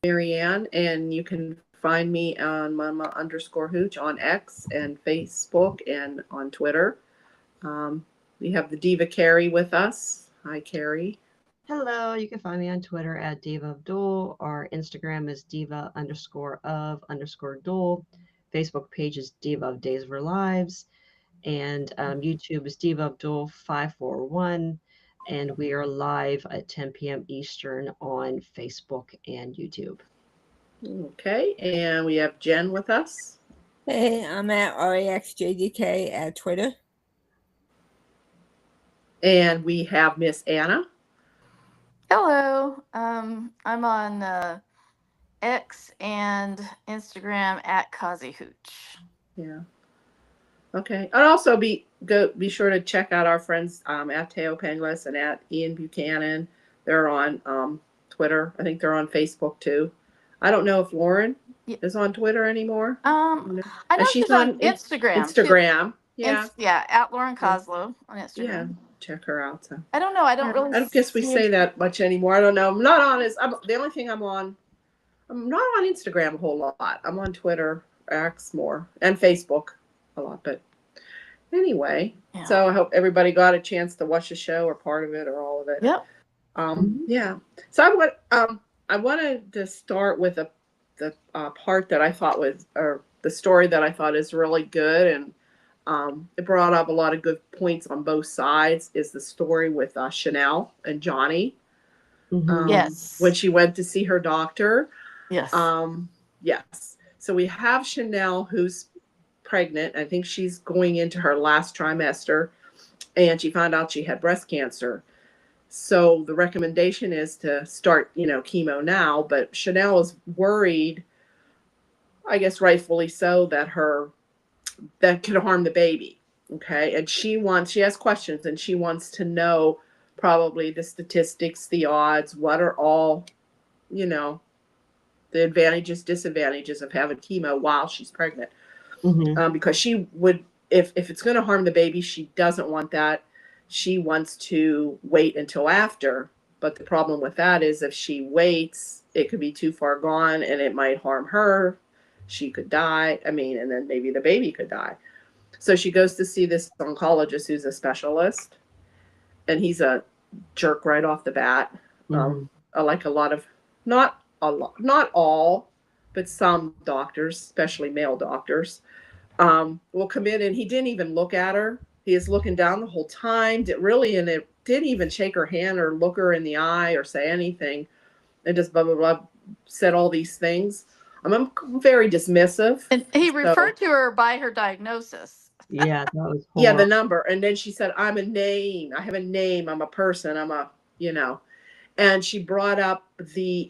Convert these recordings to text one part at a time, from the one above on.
Marianne, and you can find me on Mama_Hooch on X and Facebook and on Twitter. Um, we have the Diva Carrie with us. Hi, Carrie. Hello, you can find me on Twitter at Diva Abdul. Our Instagram is diva_of_Duel. Facebook page is Diva of Days of Our Lives. And YouTube is Diva Abdul 541. And we are live at 10 p.m. Eastern on Facebook and YouTube. Okay, and we have Jen with us. Hey, I'm at REXJDK at Twitter. And we have Miss Anna. Hello. I'm on X and Instagram at Kazi Hooch. Yeah. Okay. And also be sure to check out our friends at Teo Penglis and at Ian Buchanan. They're on Twitter. I think they're on Facebook too. I don't know if Lauren is on Twitter anymore. I know she's on Instagram. Instagram. Yeah. At Lauren Koslow on Instagram. Yeah. Check her out. So. I don't know. I don't guess we say that much anymore. I don't know. I'm not on the only thing I'm not on Instagram a whole lot. I'm on Twitter, X more, and Facebook a lot. But anyway, so I hope everybody got a chance to watch the show or part of it or all of it. Yep. Yeah. So I wanted to start with the part that I thought was, or the story that I thought is really good, and it brought up a lot of good points on both sides. Is the story with Chanel and Johnny? Yes. When she went to see her doctor. Yes. Yes. So we have Chanel, who's pregnant. I think she's going into her last trimester, and she found out she had breast cancer. So the recommendation is to start, chemo now. But Chanel is worried, I guess rightfully so, that could harm the baby. Okay. And she has questions, and she wants to know probably the statistics, the odds, what are all, the advantages, disadvantages of having chemo while she's pregnant. Because she would, if it's going to harm the baby, she doesn't want that. She wants to wait until after. But the problem with that is if she waits, it could be too far gone and it might harm her. She could die. And then maybe the baby could die. So she goes to see this oncologist who's a specialist, and he's a jerk right off the bat. Like a lot of, not all, but some doctors, especially male doctors, will come in, and he didn't even look at her. He is looking down the whole time. Didn't even shake her hand or look her in the eye or say anything, and just blah blah blah, said all these things. I'm very dismissive. And he referred to her by her diagnosis. Yeah, that was horrible. Yeah, the number, and then she said, "I'm a name. I have a name. I'm a person. And she brought up the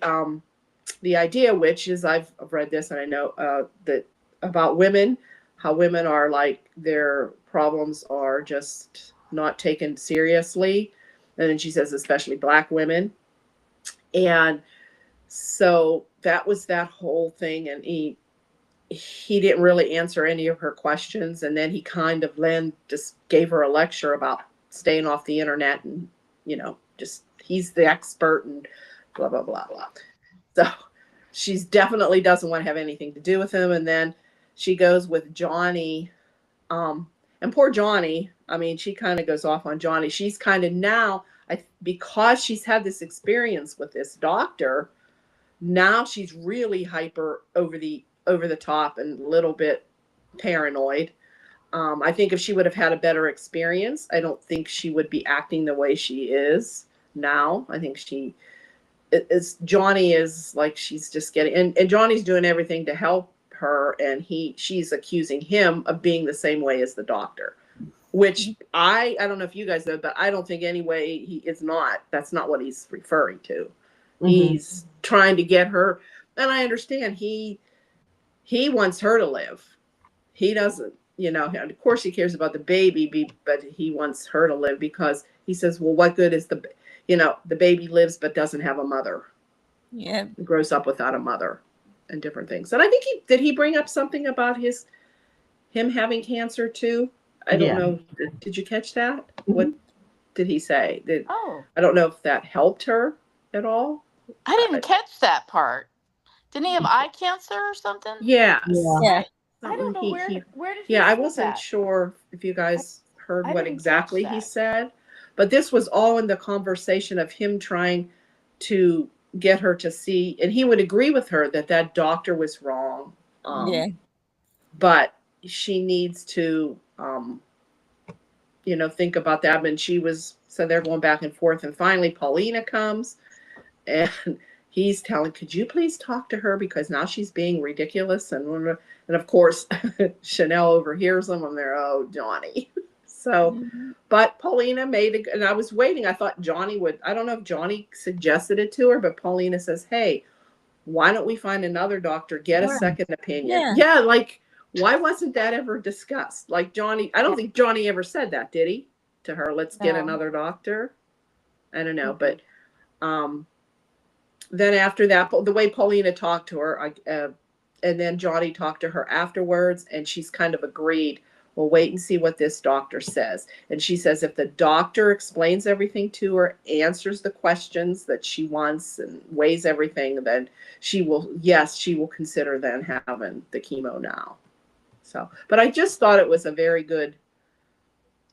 idea, which is I've read this and I know that about women, how women are like their problems are just not taken seriously. And then she says, especially Black women. And so that was that whole thing. And he didn't really answer any of her questions. And then he kind of then just gave her a lecture about staying off the internet and, just he's the expert and blah, blah, blah, blah. So she definitely doesn't want to have anything to do with him. And then she goes with Johnny. And poor Johnny, she kind of goes off on Johnny. She's kind of now, because she's had this experience with this doctor, now she's really hyper over the top and a little bit paranoid. I think if she would have had a better experience, I don't think she would be acting the way she is now. I think Johnny is like, she's just getting, and Johnny's doing everything to help her, and she's accusing him of being the same way as the doctor, which I don't know if you guys know, but I don't think anyway he is not. That's not what he's referring to. He's trying to get her, and I understand he wants her to live. He doesn't, of course he cares about the baby, but he wants her to live, because he says, well, what good is the baby lives but doesn't have a mother. Yeah. He grows up without a mother and different things. And I think did he bring up something about him having cancer too? I don't know. Did you catch that? What did he say? I don't know if that helped her at all. I didn't catch that part. Didn't he have eye cancer or something? Yes. Yeah. Yeah. I don't know where did he Yeah, I say wasn't that? sure if you guys heard I what didn't exactly catch he that. said, but this was all in the conversation of him trying to get her to see, and he would agree with her that that doctor was wrong. Yeah. But she needs to, think about that. And so they're going back and forth. And finally, Paulina comes and he's telling, could you please talk to her? Because now she's being ridiculous. And of course, Chanel overhears them and they're, oh, Johnny. So, but Paulina and I was waiting. I thought Johnny I don't know if Johnny suggested it to her, but Paulina says, hey, why don't we find another doctor, get a Right. second opinion? Yeah. Yeah, like, why wasn't that ever discussed? Like Johnny, I don't think Johnny ever said that, did he? To her, let's get No. another doctor. I don't know, but then after that, the way Paulina talked to her, and then Johnny talked to her afterwards, and she's kind of agreed, we'll wait and see what this doctor says. And she says if the doctor explains everything to her, answers the questions that she wants, and weighs everything, then she will consider then having the chemo now. So, but I just thought it was a very good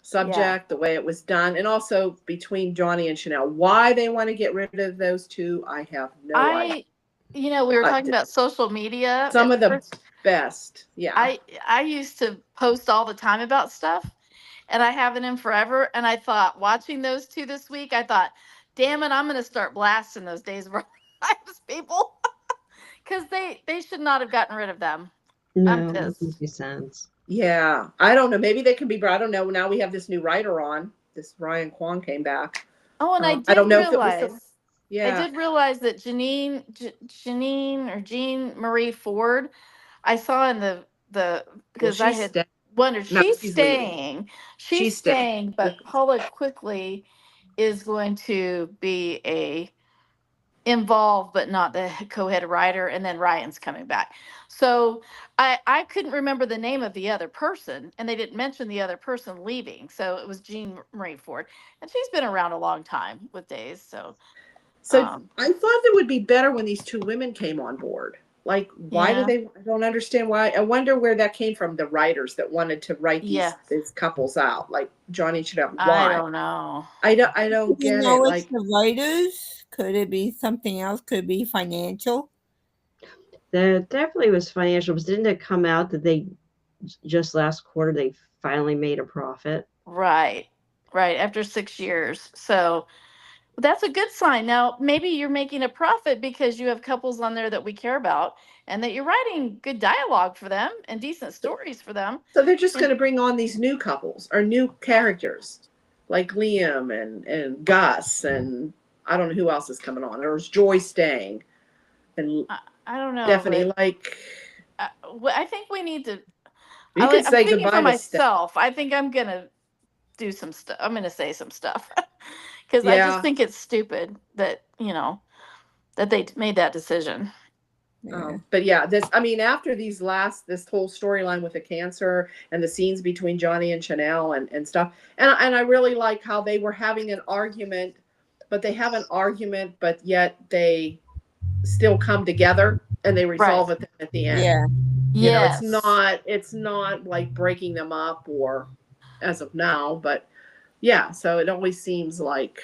subject, the way it was done, and also between Johnny and Chanel. Why they want to get rid of those two, I have no idea. We were talking about social media. Some at of the first. best, yeah. I used to post all the time about stuff, and I haven't in forever. And I thought, watching those two this week, I thought, damn it, I'm going to start blasting those Days of Our Lives people, because they should not have gotten rid of them. No, I'm that pissed. doesn't make sense. Yeah, I don't know. Maybe they can be. I don't know. Now we have this new writer on. This Ryan Kwong came back. Oh, and I I don't did know if it was realize. Yeah, I did realize that Jean Marie Ford, I saw in the because I had wondered, No, she's she's leaving. staying. She's She's staying, but Paula quickly is going to be involved, but not the co-head writer, and then Ryan's coming back. So I couldn't remember the name of the other person, and they didn't mention the other person leaving. So it was Jean Marie Ford, and she's been around a long time with Days. So I thought it would be better when these two women came on board. Like, why do Yeah. they? I don't understand why. I wonder where that came from. The writers that wanted to write these couples out, like Johnny and Chanel. Why? I don't know. I don't get it. It's Like, the writers. Could it be something else? Could it be financial? There definitely was financial, but didn't it come out that they just last quarter they finally made a profit? Right. After 6 years. So that's a good sign. Now, maybe you're making a profit because you have couples on there that we care about, and that you're writing good dialogue for them and decent stories for them. so they're just going to bring on these new couples or new characters, like Liam and Gus, and I don't know who else is coming on. There's Joy staying, and I don't know. Stephanie. but, Like, I think we need to. you can I'm say thinking goodbye for to myself. I think I'm gonna do some stuff. I'm gonna say some stuff because I Yeah. just think it's stupid that that they made that decision. But yeah, after this whole storyline with the cancer and the scenes between Johnny and Chanel and stuff, and I really like how they were having an argument, but they have an argument, but yet they still come together and they resolve it at the end. Yeah. Yes. It's not like breaking them up or as of now, but yeah, so it always seems like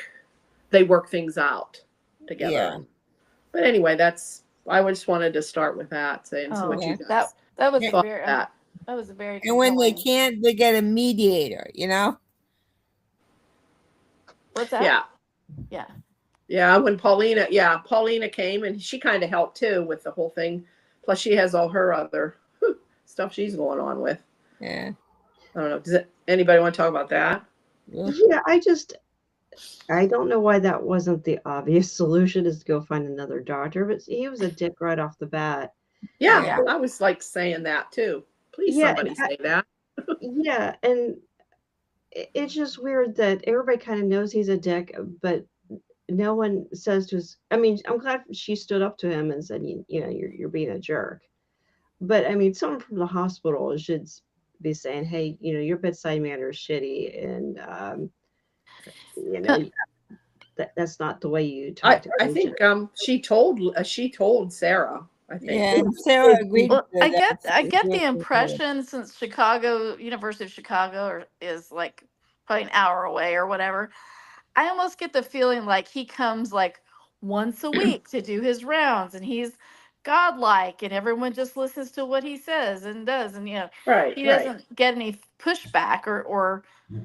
they work things out together. Yeah. But anyway, I just wanted to start with that, saying so what you guys that was thought very that. that was a very And when they compelling- can't, they get a mediator, What's that? Yeah. Yeah, when Paulina came and she kind of helped too with the whole thing. Plus she has all her other stuff she's going on with. Yeah. I don't know. Does anybody want to talk about that? Yeah, I don't know why that wasn't the obvious solution, is to go find another doctor, but he was a dick right off the bat. Yeah. I was like saying that too. Please, somebody say that. Yeah, and it's just weird that everybody kind of knows he's a dick, but no one says to his. I mean, I'm glad she stood up to him and said, you're being a jerk. But I mean, someone from the hospital should be saying, hey, your bedside manner is shitty, and that's not the way you talk to I think she told Sarah I think. Yeah, and Sarah agreed Well, with I that. get the impression since Chicago, University of Chicago, is like probably an hour away or whatever. I almost get the feeling like he comes like once a week to do his rounds, and he's godlike, and everyone just listens to what he says and does, and Right, he right. doesn't get any pushback or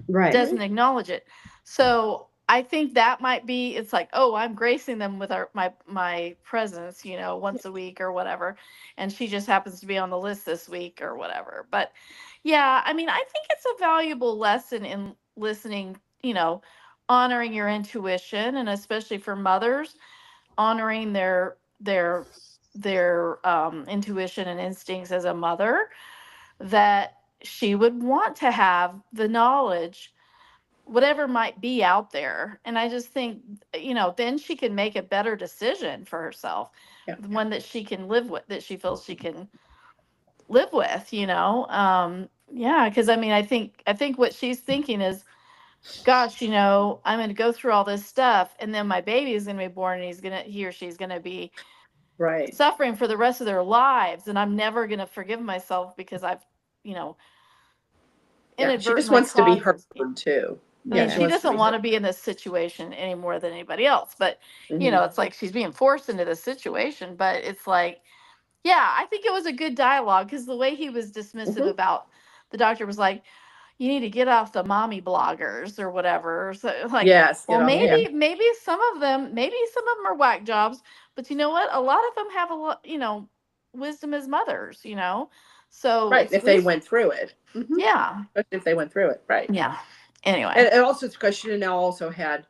Right. doesn't acknowledge it. So I think that might be, it's like, oh, I'm gracing them with my presence, once a week or whatever. And she just happens to be on the list this week or whatever. But yeah, I mean, I think it's a valuable lesson in listening, honoring your intuition, and especially for mothers, honoring their intuition and instincts as a mother, that she would want to have the knowledge, whatever might be out there. And I just think, then she can make a better decision for herself, Yeah. the one that she can live with, that she feels she can live with, yeah, because I mean, I think what she's thinking is, gosh, I'm going to go through all this stuff, and then my baby is going to be born, and he or she's going to be Right. suffering for the rest of their lives, and I'm never going to forgive myself because I've, Yeah. She just inadvertently wants to be caused this. heard too. I mean, Yeah, she wants doesn't want to heard. be in this situation any more than anybody else, but Mhm. it's like she's being forced into this situation. But it's like, yeah, I think it was a good dialogue, because the way he was dismissive Mhm. about, the doctor was like, you need to get off the mommy bloggers or whatever. So like, Yes, well, yeah. maybe some of them are whack jobs, but you know what? A lot of them have a lot, wisdom as mothers, so Right, it's if they wisdom. went through it. Mhm. Yeah. Especially if they went through it, right. Yeah. Anyway. And also it's because Chanel also had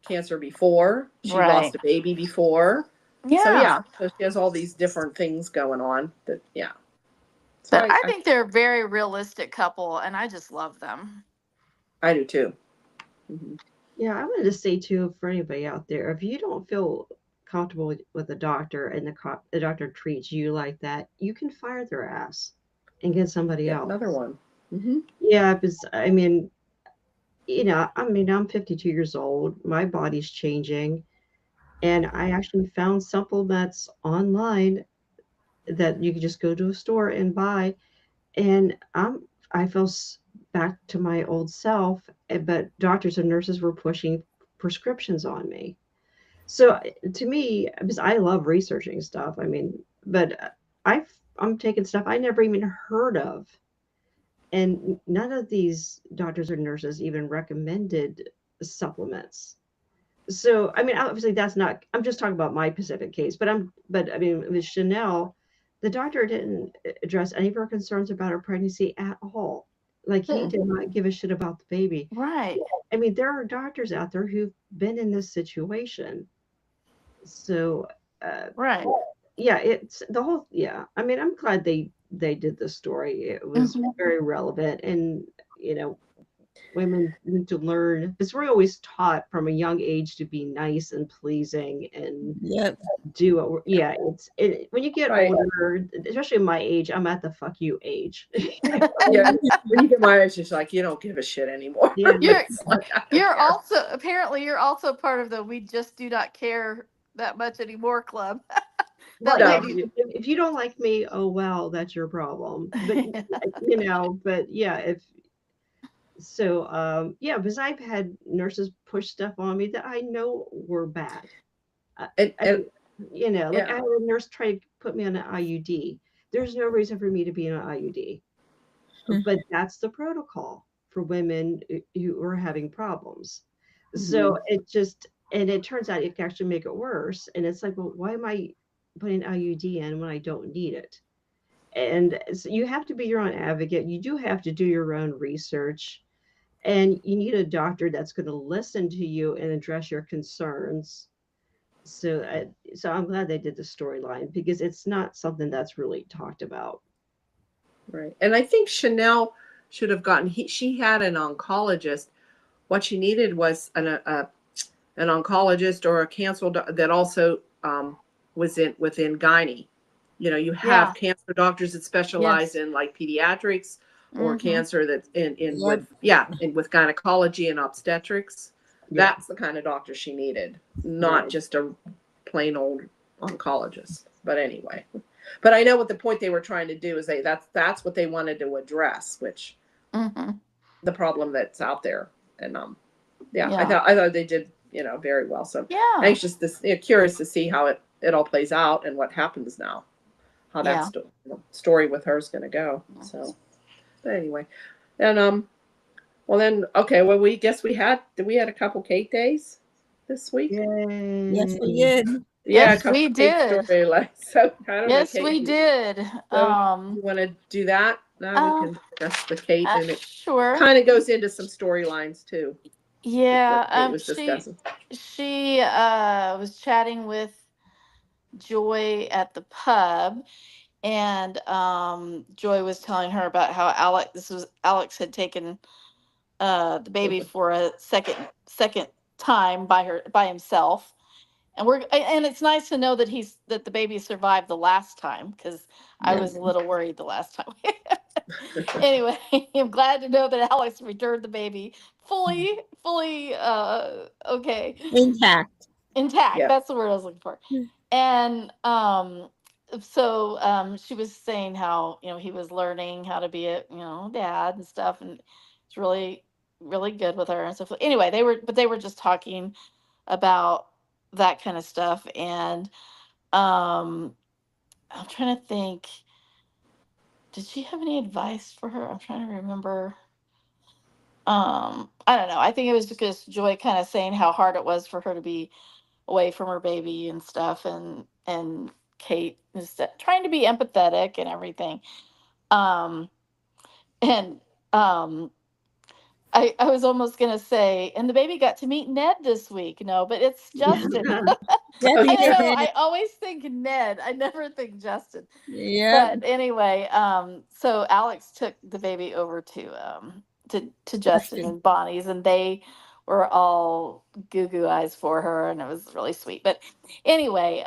cancer before. She Right. lost a baby before. Yeah. So yeah, so she has all these different things going on that, yeah. So But I think they're a very realistic couple, and I just love them. I do too. Mhm. Yeah, I wanted to say too, for anybody out there, if you don't feel comfortable with a doctor and the doctor treats you like that, you can fire their ass and get somebody Yeah, else. another one. Mhm. Yeah, because I mean, I'm 52 years old. My body's changing, and I actually found supplements online that you can just go to a store and buy, and I feel back to my old self. But doctors and nurses were pushing prescriptions on me. So to me, because I love researching stuff, I mean, but I'm taking stuff I never even heard of, and none of these doctors or nurses even recommended supplements. So I mean, obviously that's not. I'm just talking about my specific case, but I mean, with Chanel, the doctor didn't address any of her concerns about her pregnancy at all. Like he did not give a shit about the baby. Right. I mean, there are doctors out there who've been in this situation. So, Right. yeah, it's the whole. Yeah, I mean, I'm glad they did the story. It was Mhm. very relevant, and women need to learn, because we're always taught from a young age to be nice and pleasing and Yep. do what yeah, when you get Right. older, especially my age, I'm at the fuck you age. Yeah, when you get my age, it's like you don't give a shit anymore. Yeah, You're It's like, I don't you're care. also, apparently you're also part of the "we just do not care that much anymore" club. well, That No, lady. if you don't like me, oh well, that's your problem. But but yeah, if so, yeah, because I've had nurses push stuff on me that I know were bad. and I like I yeah, had a nurse try to put me on an IUD. There's no reason for me to be on an IUD, Hmm. but that's the protocol for women who are having problems. So and it turns out it can actually make it worse. And it's like, well, why am I putting IUD in when I don't need it? And so you have to be your own advocate. You do have to do your own research, and you need a doctor that's going to listen to you and address your concerns. So I'm glad they did the storyline, because it's not something that's really talked about. right. And I think Chanel should have gotten. She had an oncologist. What she needed was an oncologist or a cancer that also was within gynae. You have Yeah. cancer doctors that specialize Yes. in like pediatrics or Mhm. cancer that's in Yep. with gynecology and obstetrics. Yeah, That's the kind of doctor she needed, not right. just a plain old oncologist. But anyway, But I know what the point they were trying to do is that's what they wanted to address, which Hmm. the problem that's out there. And yeah, Yeah. I thought they did, very well. So Yeah. anxious to curious to see how it all plays out and what happens now, how that Yeah. story with her is going to go. So, but anyway, and well then okay, well we guess we had a couple Kate days this week. Yay. Yes, we did. Yeah, a Yes, couple we Kate did. story like so. I don't know, Yes, Kate. we did. So you want to do that? Now we can discuss the Kate, and it Sure. kind of goes into some storylines too. Yeah. What Kate was She discussing. she was chatting with Joy at the pub, and Joy was telling her about how Alex had taken the baby for a second time by himself. And it's nice to know that that the baby survived the last time, because I was a little worried the last time. Anyway, I'm glad to know that Alex returned the baby fully okay, Intact. intact. Yeah. That's the word I was looking for. And so she was saying how he was learning how to be a dad and stuff, and it's really really good with her and stuff. Anyway, they were just talking about that kind of stuff. And I'm trying to think, did she have any advice for her? I'm trying to remember. I don't know, I think it was because Joy kind of saying how hard it was for her to be away from her baby and stuff, and Kate is trying to be empathetic and everything. um and I was almost gonna say, and the baby got to meet Ned this week. No, but it's Justin. Yes, Oh, we I yeah. know. did. I always think Ned. I never think Justin. Yep. But anyway, so Alex took the baby over to Justin Justin. and Bonnie's, and they were all goo goo eyes for her, and it was really sweet. But anyway,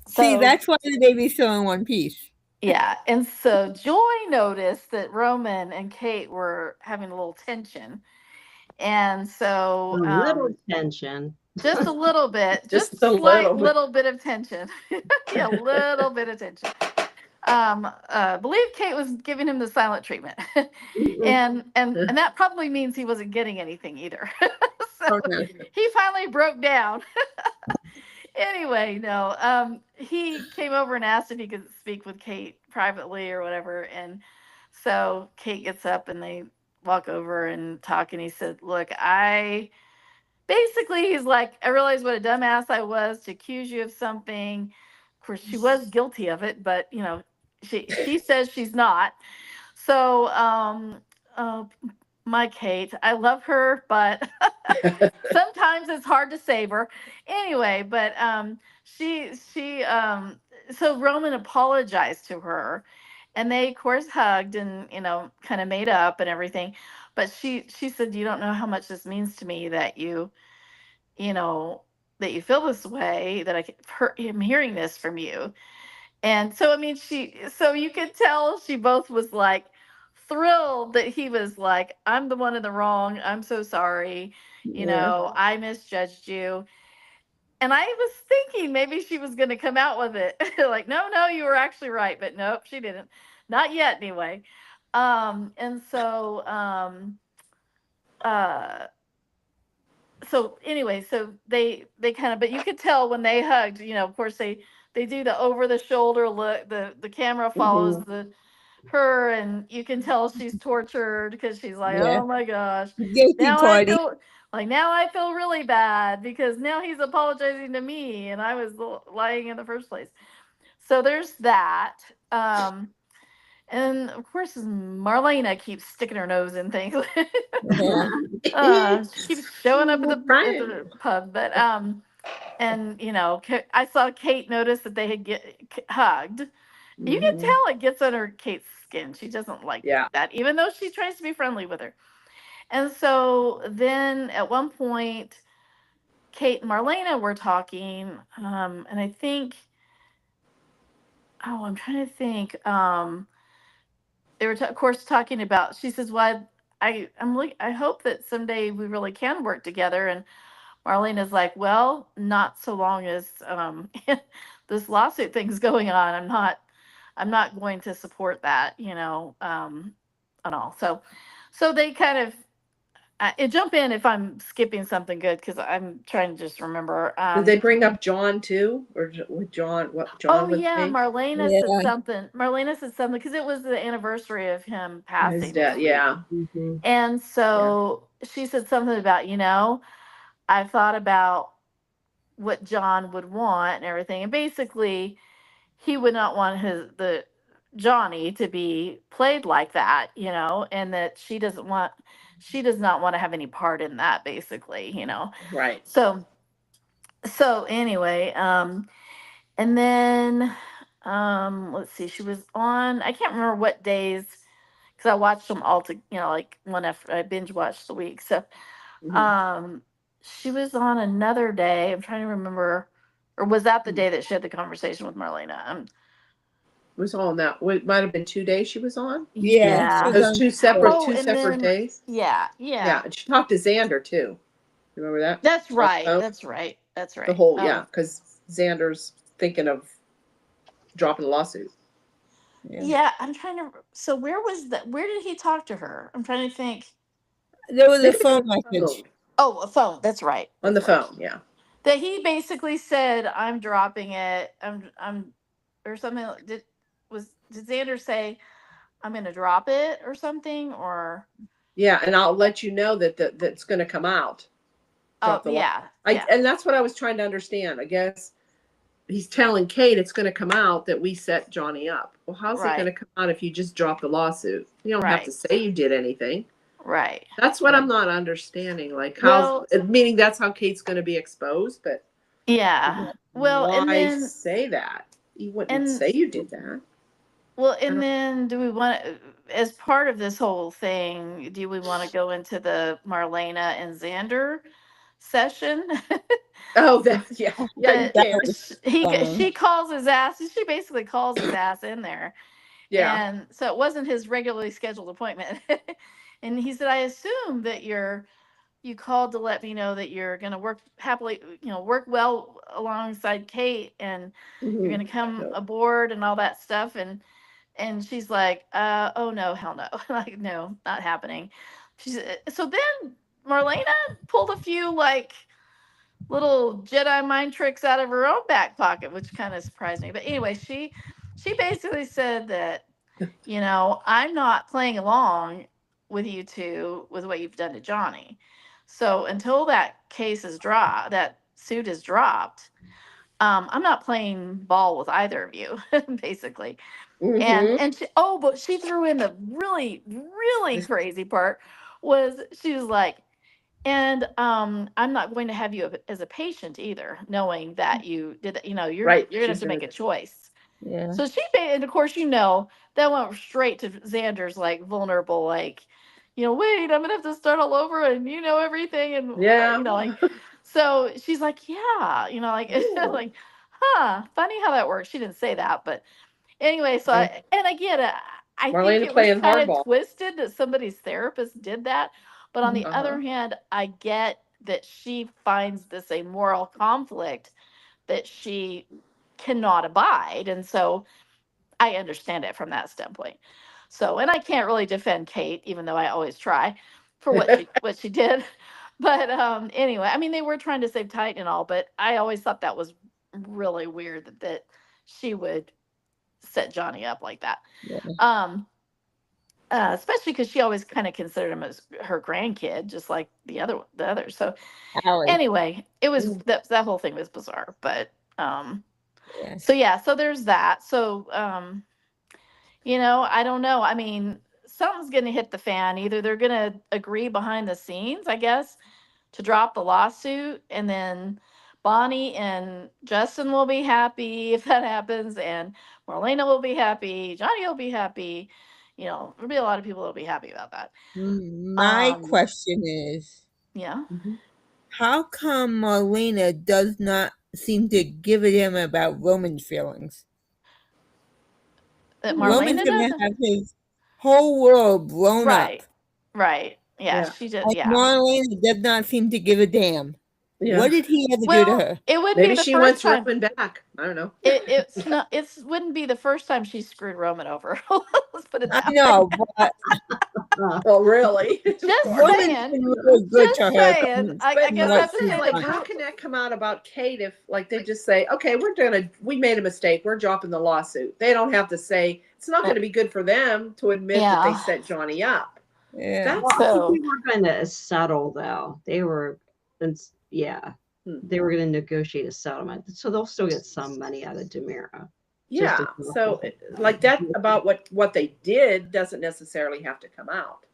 See, so that's why the baby's still in one piece. yeah, and so Joy noticed that Roman and Kate were having a little tension, and so A little tension. just a little bit, Just just a slight little bit. bit of tension. Yeah, a little bit of tension. Believe Kate was giving him the silent treatment, and that probably means he wasn't getting anything either. So Okay. he finally broke down. Anyway, no, he came over and asked if he could speak with Kate privately or whatever, and so Kate gets up and they walk over and talk, and he said, "Look, he's like, I realized what a dumbass I was to accuse you of something. Of course, she was guilty of it, but she says she's not. So, uh, my Kate, I love her, but sometimes it's hard to save her. Anyway, but she so Roman apologized to her, and they of course hugged and kind of made up and everything. But she said, "You don't know how much this means to me that you know, that you feel this way, that I'm hearing this from you." And so, I mean, so you could tell she both was like thrilled that he was like, "I'm the one in the wrong. I'm so sorry. Yeah. I misjudged you." And I was thinking maybe she was going to come out with it like, "No, no, you were actually right." But nope, she didn't. Not yet, anyway. And so, uh, so anyway, so they kind of, but you could tell when they hugged, of course they do the over the shoulder look, the camera follows her, and you can tell she's tortured because she's like, Yeah. "Oh my gosh, Guilty party. now I feel really bad because now he's apologizing to me and I was lying in the first place." So there's that. And of course Marlena keeps sticking her nose in things. Yeah. She keeps showing up at the Right. pub, but and I saw Kate notice that they had hugged. You can tell it gets under Kate's skin. She doesn't like Yeah. that, even though she tries to be friendly with her. And so then at one point, Kate and Marlena were talking, and I think, oh, I'm trying to think. They were, of course, talking about. She says, "Well, I hope that someday we really can work together." And Marlene is like, "Well, not so long as the this lawsuit thing's going on. I'm not going to support that, at all. So they kind of jump in if I'm skipping something good because I'm trying to just remember. Did they bring up John too, or with John? What John Oh would yeah, say? Marlena said Yeah. something. Marlena said something because it was the anniversary of him passing. His dad, this week. yeah. Mhm. And so she said something about, I thought about what John would want and everything. And basically he would not want the Johnny to be played like that, and that she does not want to have any part in that, basically. Right. So anyway, and then let's see, she was on, I can't remember what days because I watched them all to, like one after I binge watched the week. So Mhm. she was on another day. I'm trying to remember, or was that the Hmm. day that she had the conversation with Marlena? It was on that. It might have been 2 days she was on. Yeah. Those two separate, Oh, two and separate then days. yeah. Yeah, and she talked to Xander too. Remember that? That's On the right. phone? That's right. That's right. The whole, yeah, because Xander's thinking of dropping the lawsuit. Yeah, I'm trying to. So where was that? Where did he talk to her? I'm trying to think. There was a Maybe phone on the message. phone. Oh, a phone. That's right. On the That's right. phone, yeah. That he basically said, "I'm dropping it." Or something. Did Xander say, "I'm going to drop it" or something? Or Yeah, and I'll let you know that's going to come out. oh Drop the law. yeah. And that's what I was trying to understand. I guess he's telling Kate it's going to come out that we set Johnny up. Well, how's it going to Right. come out if you just drop the lawsuit? You don't have to Right. say you did anything. Right. That's what I'm not understanding. Like, Well, meaning that's how Kate's going to be exposed, but yeah. Well, and why then say that? You wouldn't and say you did that. well, I and don't- then do we want as part of this whole thing, do we want to go into the Marlena and Xander session? Oh, yeah, you That can. she calls his ass. She basically calls his ass in there, Yeah. and so it wasn't his regularly scheduled appointment. And he said, "I assume that you called to let me know that you're going to work happily, work well alongside Kate, and you're Mhm. going to come aboard and all that stuff." And she's like, "Oh no, hell no!" Like, no, not happening. So then Marlena pulled a few like little Jedi mind tricks out of her own back pocket, which kind of surprised me. But anyway, she basically said that, I'm not playing along with you two with what you've done to Johnny. So until that that suit is dropped, I'm not playing ball with either of you, basically. Mhm. But she threw in the really, really crazy part was she was like, and I'm not going to have you as a patient either, knowing that you did that. Right. You're gonna have She's to make a gonna. choice. Yeah. So and of course, that went straight to Xander's like vulnerable, like, wait, I'm gonna have to start all over, and everything, and Yeah. like. So she's like, yeah, like, like, huh, funny how that works. She didn't say that, but anyway, so and I get it. I think Marlena it was playing kind of hardball. twisted that somebody's therapist did that. But on the other hand, I get that she finds this a moral conflict that she cannot abide. And so I understand it from that standpoint. So, and I can't really defend Kate, even though I always try for what she did. But anyway, I mean, they were trying to save Titan and all, but I always thought that was really weird that she would set Johnny up like that. Yeah. Especially because she always kind of considered him as her grandkid, just like the others. So Allie. anyway, it was that whole thing was bizarre. But Yeah. so there's that. So I don't know. I mean, something's gonna hit the fan. Either they're gonna agree behind the scenes, I guess, to drop the lawsuit, and then Bonnie and Justin will be happy if that happens, and Marlena will be happy, Johnny will be happy. There'll be a lot of people that'll be happy about that. My question is, Yeah. how come Marlena does not seem to give a damn about Roman's feelings? That Roman's Marlena gonna doesn't. have his whole world blown Right. up. Right. Yeah. Yeah. She did. And Yeah. Marlena does not seem to give a damn. Yeah. What did he ever do to Well, her? it wouldn't Maybe be the she first wants time. Roman back. I don't know. It's not. It's wouldn't be the first time she screwed Roman over. Let's put it I that way. know, but Well, really? Just Roman's saying. been really good Just to her. saying. I But guess Right. that's the saying, same like, thing. how can that come out about Kate if, like, they just say, okay, we made a mistake. We're dropping the lawsuit. They don't have to say, it's not going to be good for them to admit that they Yeah. set Johnny up. Yeah. Well, I So- think they were going to settle, though. They were, yeah, they were going to negotiate a settlement, so they'll still get some money out of DiMera. Yeah. Just a- So, like, that about what they did doesn't necessarily have to come out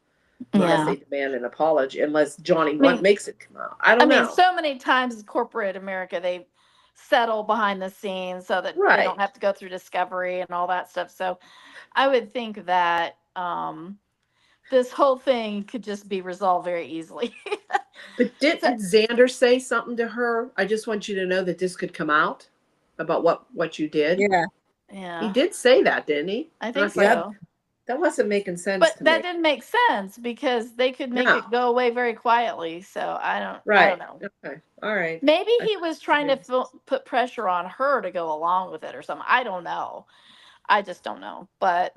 unless Yeah. they demand an apology, unless Johnny mean- makes it come out. I I don't mean, know. so many times in corporate America, they settle behind the scenes so that they Right. don't have to go through discovery and all that stuff. So I would think that this whole thing could just be resolved very easily. But didn't Xander say something to her? I just want you to know that this could come out about what you did. Yeah. Yeah. He did say that, didn't he? I And think was like, so. that wasn't making sense But to that me. didn't make sense because they could make No. it go away very quietly. So I don't Right. know. Okay. All right. Maybe he was trying to Okay. put pressure on her to go along with it or something. I don't know. I just don't know. But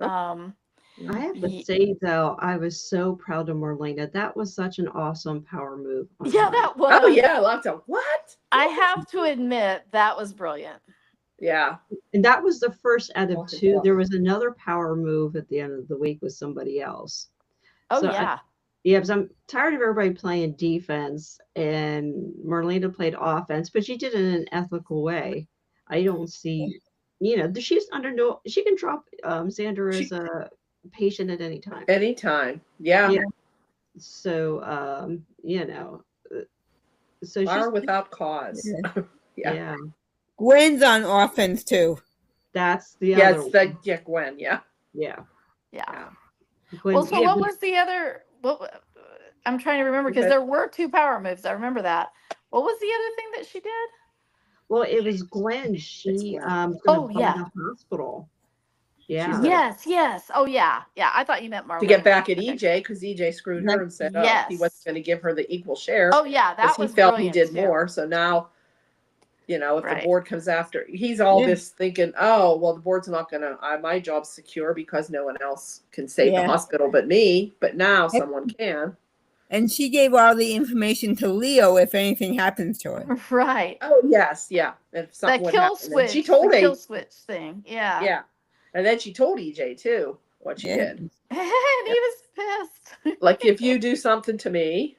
I have to Ye- say, though, I was so proud of Marlena. That was such an awesome power move. on yeah, her. that was. Oh yeah, lots of what? I have to admit that was brilliant. Yeah. And that was the first out of Walk it two. down. There was another power move at the end of the week with somebody else. Oh So yeah. Yeah, because I'm tired of everybody playing defense, and Marlena played offense, but she did it in an ethical way. I don't see, she's under no, she can drop Xander as a patient at any time. Anytime. Yeah. Yeah. So, so Fire she's, without cause. Yeah. Yeah. yeah, Gwen's on offense too. that's the Yeah, other it's the one. Gwen. Yeah. Yeah. Yeah. Gwen- Well, so yeah, what but- was the other? What I'm trying to remember because Okay. there were two power moves. I remember that. What was the other thing that she did? Well, it was Gwen. She Gwen. gonna Oh, buy yeah. the hospital. Yeah. gonna- Yes. Oh yeah. I thought you meant Marlena. To get back at Okay. EJ because EJ screwed her and said, Yes. he wasn't going to give her the equal share. Oh yeah, that because was he felt brilliant he did too. more. So now, if Right. the board comes after, he's all Yeah. this thinking, oh, well, the board's not going to, my job's secure because no one else can save the Yeah. hospital but me. But now someone can. And she gave all the information to Leo if anything happens to her. Right. Oh, yes. Yeah. If That something would kill happen. And switch. she told the kill him. switch thing. Yeah. Yeah. And then she told EJ too what she Yeah. did. And he was pissed. Like, if you do something to me.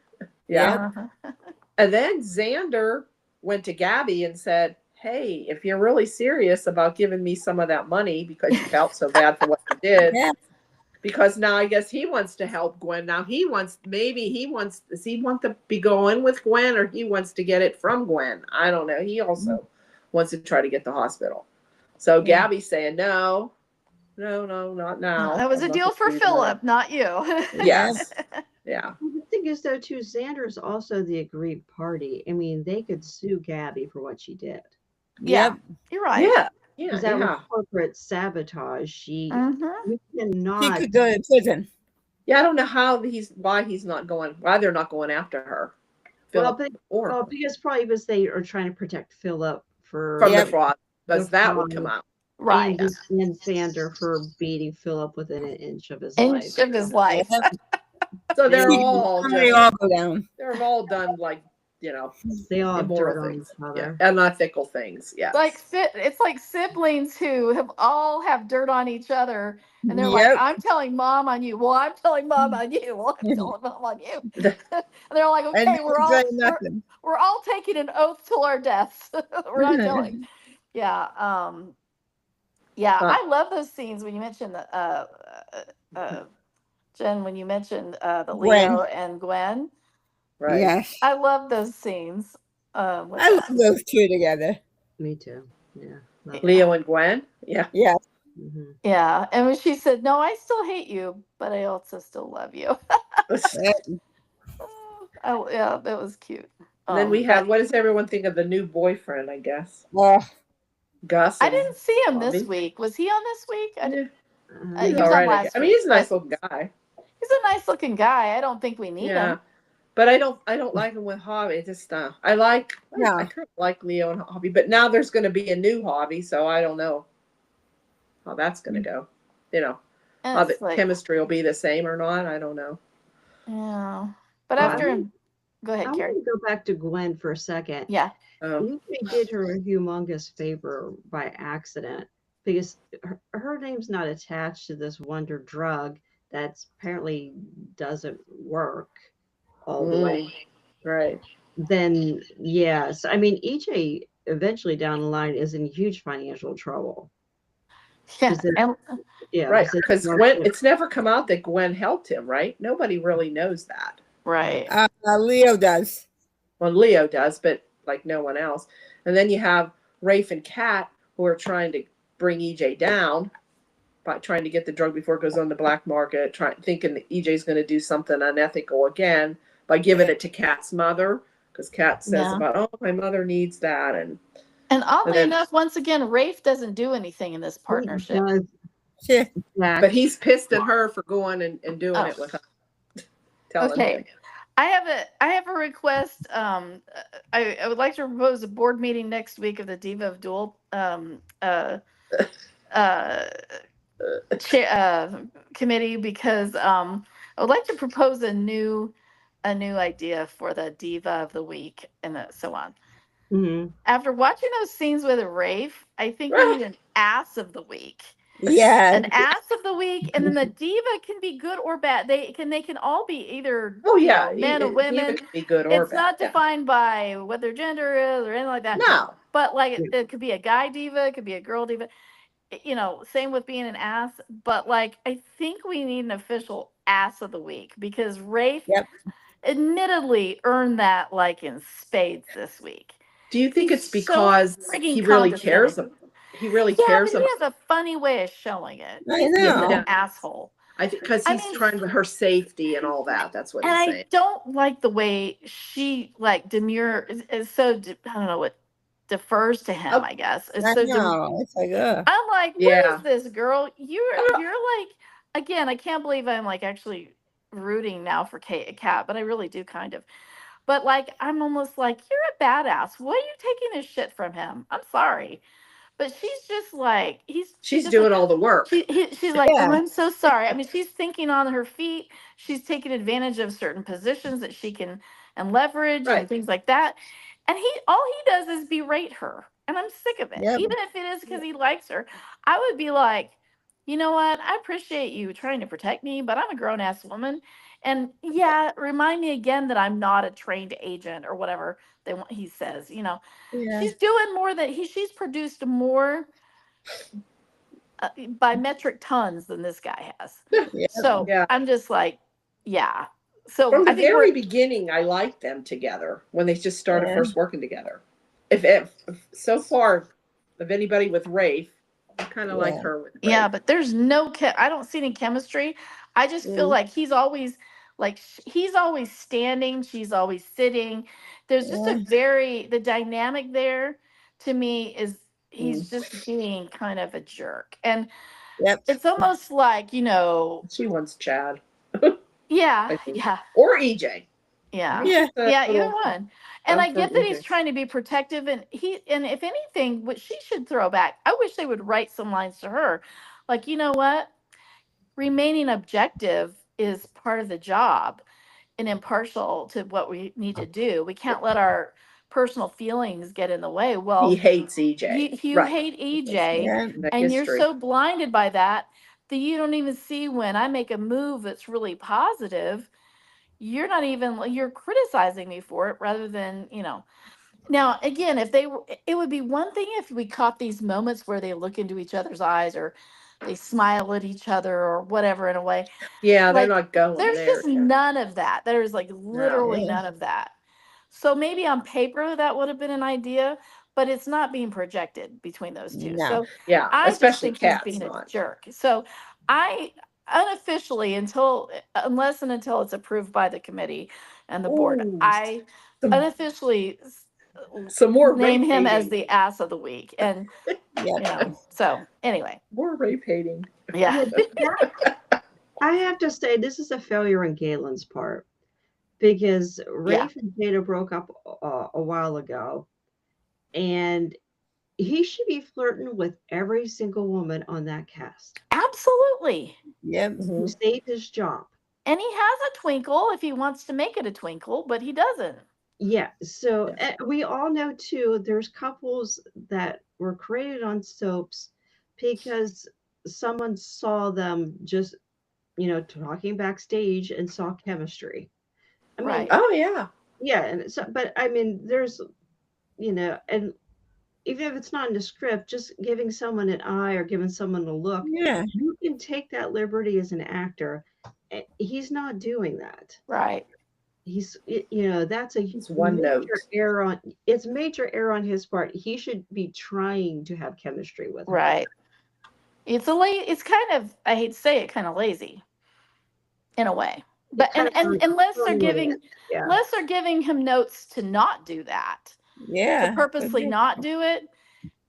Yeah. Uh-huh. And then Xander went to Gabby and said, hey, if you're really serious about giving me some of that money because you felt so bad for what you did, Yeah. because now I guess he wants to help Gwen. Now does he want to be going with Gwen or he wants to get it from Gwen? I don't know. He also wants to try to get the hospital. So Yeah. Gabby's saying, no, not now. That was a I'm not deal gonna for do that." Philip, not you. Yes. Yeah. Well, the thing is, though, too, Xander's also the aggrieved party. I mean, they could sue Gabby for what she did. Yeah. Yep. You're right. Yeah. Yeah. Because that Yeah. was corporate sabotage. She Mhm. cannot. could go to prison. Yeah. I don't know why they're not going after her. Well, Philip or because probably because they are trying to protect Philip for from Yep. the fraud, because The that would fraud. come out. Right. and Xander for beating Philip within an inch of his Inch life. of his life. So they're They- all They just, all go down. they're all done like, They all have dirt immoral on things. each Yeah. other. Unethical things. Yeah. It's like siblings who have dirt on each other, and they're Yep. like, "I'm telling mom on you." Well, I'm telling mom on you. Well, I'm telling mom on you. and they're like, And "Okay, we're they all say nothing. we're all taking an oath till our deaths. We're not telling." Yeah. Yeah. Huh. I love those scenes when you mentioned Jen, when you mentioned the Gwen. Leo and Gwen. Right. Yes. I love those scenes. With I love them. those two together. Me too. Yeah. love it. Leo and Gwen. Yeah. Yeah. Mhm. Yeah, and when she said, "No, I still hate you, but I also still love you." Oh, yeah, that was cute. And then we have, but what does everyone think of the new boyfriend, I guess? Oh, Gus. I and didn't see him this Bobby. week. Was he on this week? I didn't. He's he was all on right, I last guess. I mean, he's a week, nice but looking guy. He's a nice looking guy. I don't think we need Yeah. him. But I don't like him with Hobby. It's just No. I kind of like Leo and Hobby, but now there's going to be a new Hobby, so I don't know how that's going to go. You know, And how the it's like, chemistry will be the same or not. I don't know. yeah. But Well, after, go I ahead, want Carrie. to go back to Gwen for a second. Yeah. EJ did her a humongous favor by accident because her name's not attached to this wonder drug that's apparently doesn't work all the way. Right. Then yes, I mean EJ eventually down the line is in huge financial trouble. Yeah. 'Cause it- And Yeah, Right. so Because Gwen, it's never come out that Gwen helped him, right? Nobody really knows that. right. Leo does. Well, Leo does, but like no one else. And then you have Rafe and Kat who are trying to bring EJ down by trying to get the drug before it goes on the black market, thinking that EJ's going to do something unethical again by giving it to Kat's mother, because Kat says Yeah. about, oh, my mother needs that, and oddly then- enough, once again, Rafe doesn't do anything in this partnership. Yeah. but he's pissed at her for going and doing it with her. Telling Okay. him. I have a request. I would like to propose a board meeting next week of the Diva of Duel committee, because I would like to propose a new idea for the Diva of the Week and so on. Mhm. After watching those scenes with Rafe, I think we need an ass of the week. Yeah. An ass of the week, and then the diva can be good or bad. They can all be either Oh yeah, men or Diva women. can be good or It's bad. not Yeah. defined by what their gender is or anything like that. No. But like it could be a guy diva, it could be a girl diva. You know, same with being an ass. But like I think we need an official ass of the week, because Rafe Yep. admittedly earned that like in spades this week. Do you think He's it's because so he friggin' really cares? condescending. He really Yeah, cares but he about. has a funny way of showing it. I He's know. an asshole. I think because I he's mean- trying her safety and all that. That's what And he's I saying. don't like the way she like demure is so I don't know what defers to him. Oh, I guess it's I so. know. It's like, I'm like, Yeah. what is this, girl? You're like, again, I can't believe I'm like actually rooting now for Kat, but I really do kind of. But like, I'm almost like, you're a badass. Why are you taking this shit from him? I'm sorry, but she's just like, She's just doing like, all the work. she's like, Yeah. oh, I'm so sorry. I mean, she's thinking on her feet. She's taking advantage of certain positions that she can and leverage Right. and things like that. And all he does is berate her. And I'm sick of it. Yep. Even if it is because he likes her, I would be like, you know what? I appreciate you trying to protect me, but I'm a grown ass woman. And yeah, remind me again that I'm not a trained agent or whatever he says. You know, yeah. she's doing more than she's produced more by metric tons than this guy has. Yeah. So Yeah. I'm just like, yeah. So From the I think very we're beginning, I liked them together when they just started Yeah. first working together. If so far of anybody with Rafe, I kind of like Yeah. her with Rafe. yeah, but there's no I don't see any chemistry. I just feel Mhm. like he's always standing, she's always sitting. There's just Yeah. the dynamic there to me is he's just being kind of a jerk. And Yep. it's almost like, you know, She wants Chad yeah, I think. yeah, or EJ. yeah. Yeah. Yeah, either one. And I I'm get from that he's EJ. trying to be protective, and if anything, what she should throw back, I wish they would write some lines to her. Like, you know what? Remaining objective is part of the job and impartial to what we need to do. We can't let our personal feelings get in the way. Well, He hates EJ. you Right. hate EJ, Yeah. The and you're history. so blinded by that you don't even see when I make a move that's really positive. You're criticizing me for it rather than, you know. Now, again, it would be one thing if we caught these moments where they look into each other's eyes or they smile at each other or whatever in a way. Yeah, they're Like, not going There's there. just none of that. There's like literally Yeah. none of that. So maybe on paper that would have been an idea, but it's not being projected between those two. No. So Yeah, I just especially think he's Kat's being a not. jerk. So I unofficially, unless and until it's approved by the committee and the board, Ooh, I some- unofficially Some more name rape him as hating. the ass of the week. And you Yep. know, so anyway, More rape hating. yeah. I have to say this is a failure on Galen's part because Rafe and Jada broke up a while ago, and he should be flirting with every single woman on that cast Absolutely. Yep. to save his job. And he has a twinkle if he wants to make it a twinkle, but he doesn't. Yeah, so we all know too, there's couples that were created on soaps because someone saw them just, talking backstage and saw chemistry. I mean, Right. Oh yeah. yeah, and so, but I mean, there's, and even if it's not in the script, just giving someone an eye or giving someone a look, Yeah. you can take that liberty as an actor. He's not doing that. Right. He's, that's a It's one note. it's major error on his part. He should be trying to have chemistry with her. Right. It's it's kind of, I hate to say it, kind of lazy in a way. But kind and of unless they're early, giving yeah. unless they're giving him notes to not do that, Yeah. to purposely not do it,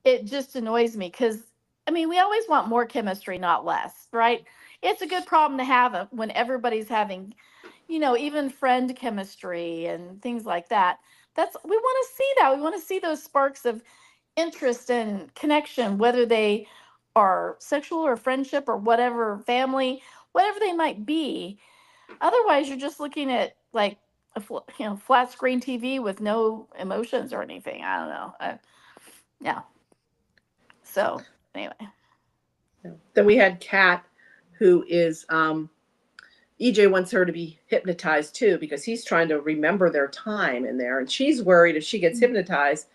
it just annoys me because I mean we always want more chemistry, not less, right? It's a good problem to have when everybody's having, even friend chemistry and things like that. We want to see that. We want to see those sparks of interest and connection, whether they are sexual or friendship or whatever, family, whatever they might be. Otherwise, you're just looking at like a flat screen TV with no emotions or anything. I don't know. Yeah. So anyway, Then we had Kat, who is EJ wants her to be hypnotized too because he's trying to remember their time in there, and she's worried if she gets hypnotized,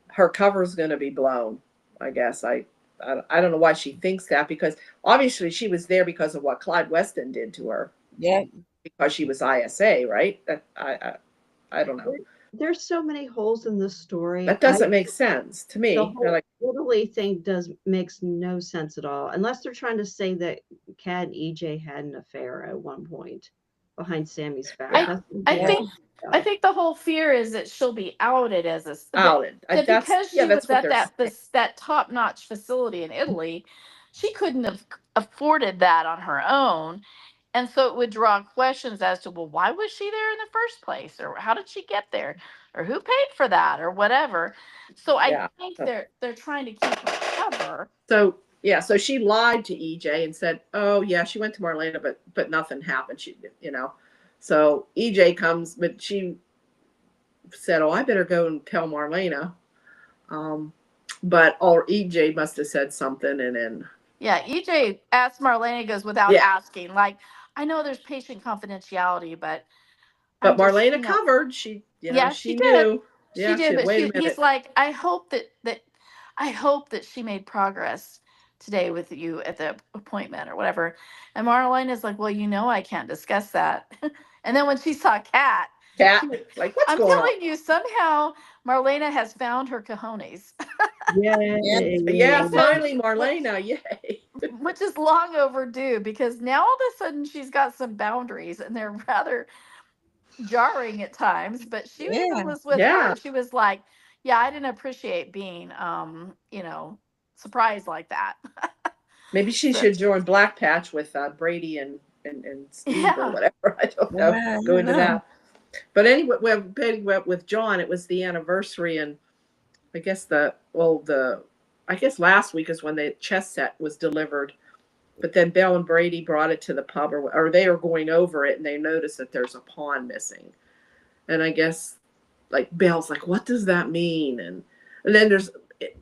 her cover's going to be blown. I guess I don't know why she thinks that, because obviously she was there because of what Clyde Weston did to her. Yep. Because she was ISA, right? I don't know. There's so many holes in this story. That doesn't make sense to me. The whole Like, Italy thing makes no sense at all, unless they're trying to say that Kat and EJ had an affair at one point behind Sammy's back. I think the whole fear is that she'll be outed as outed. That because she was at that top-notch facility in Italy, she couldn't have afforded that on her own. And so it would draw questions as to, well, why was she there in the first place? Or how did she get there? Or who paid for that? Or whatever. So I think they're trying to keep her cover. So yeah, so she lied to EJ and said, oh yeah, she went to Marlena, but nothing happened. She, So EJ comes, but she said, oh, I better go and tell Marlena. But EJ must have said something, and then EJ asked Marlena, goes without asking, like, I know there's patient confidentiality, but Marlena covered. She she knew. She did, but he's like, I hope that she made progress today with you at the appointment or whatever. And Marlena's like, well, I can't discuss that. And then when she saw Kat, like, what's I'm going telling you, somehow Marlena has found her cojones. Yeah, finally, Marlena, yay. Which is long overdue, because now all of a sudden she's got some boundaries and they're rather jarring at times. But she was with her. She was like, yeah, I didn't appreciate being, surprised like that. Maybe she should join Black Patch with Brady and Steve or whatever. I don't know. Go into that. But anyway, with John, it was the anniversary, and I guess last week is when the chess set was delivered. But then Belle and Brady brought it to the pub, or they are going over it, and they notice that there's a pawn missing. And I guess, like, Belle's like, what does that mean? And then there's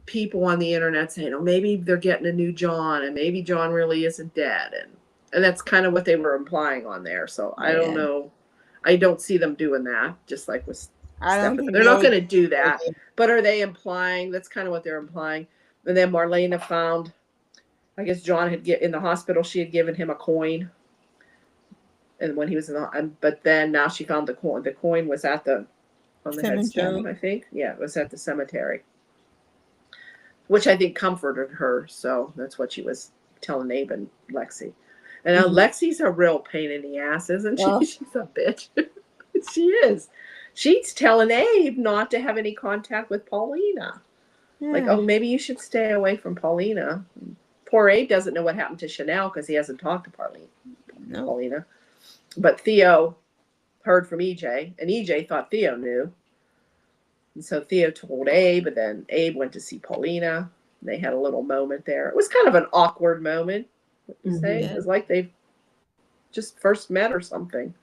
people on the internet saying, oh, maybe they're getting a new John, and maybe John really isn't dead. And that's kind of what they were implying on there. So I don't know. I don't see them doing that, just like with Stephanie. They're not going to do that. But are they implying? That's kind of what they're implying. And then Marlena found, I guess John had in the hospital, she had given him a coin. And when he was but then now she found the coin. The coin was on the headstone, I think. Yeah, it was at the cemetery. Which I think comforted her. So that's what she was telling Abe and Lexi. And now Lexi's a real pain in the ass, isn't she? Well, she's a bitch. She is. She's telling Abe not to have any contact with Paulina. Like, oh, maybe you should stay away from Paulina. Poor Abe doesn't know what happened to Chanel because he hasn't talked to Paulina. But Theo heard from EJ, and EJ thought Theo knew. And so Theo told Abe, and then Abe went to see Paulina. They had a little moment there. It was kind of an awkward moment, what you say. Mhm. It was like they just first met or something.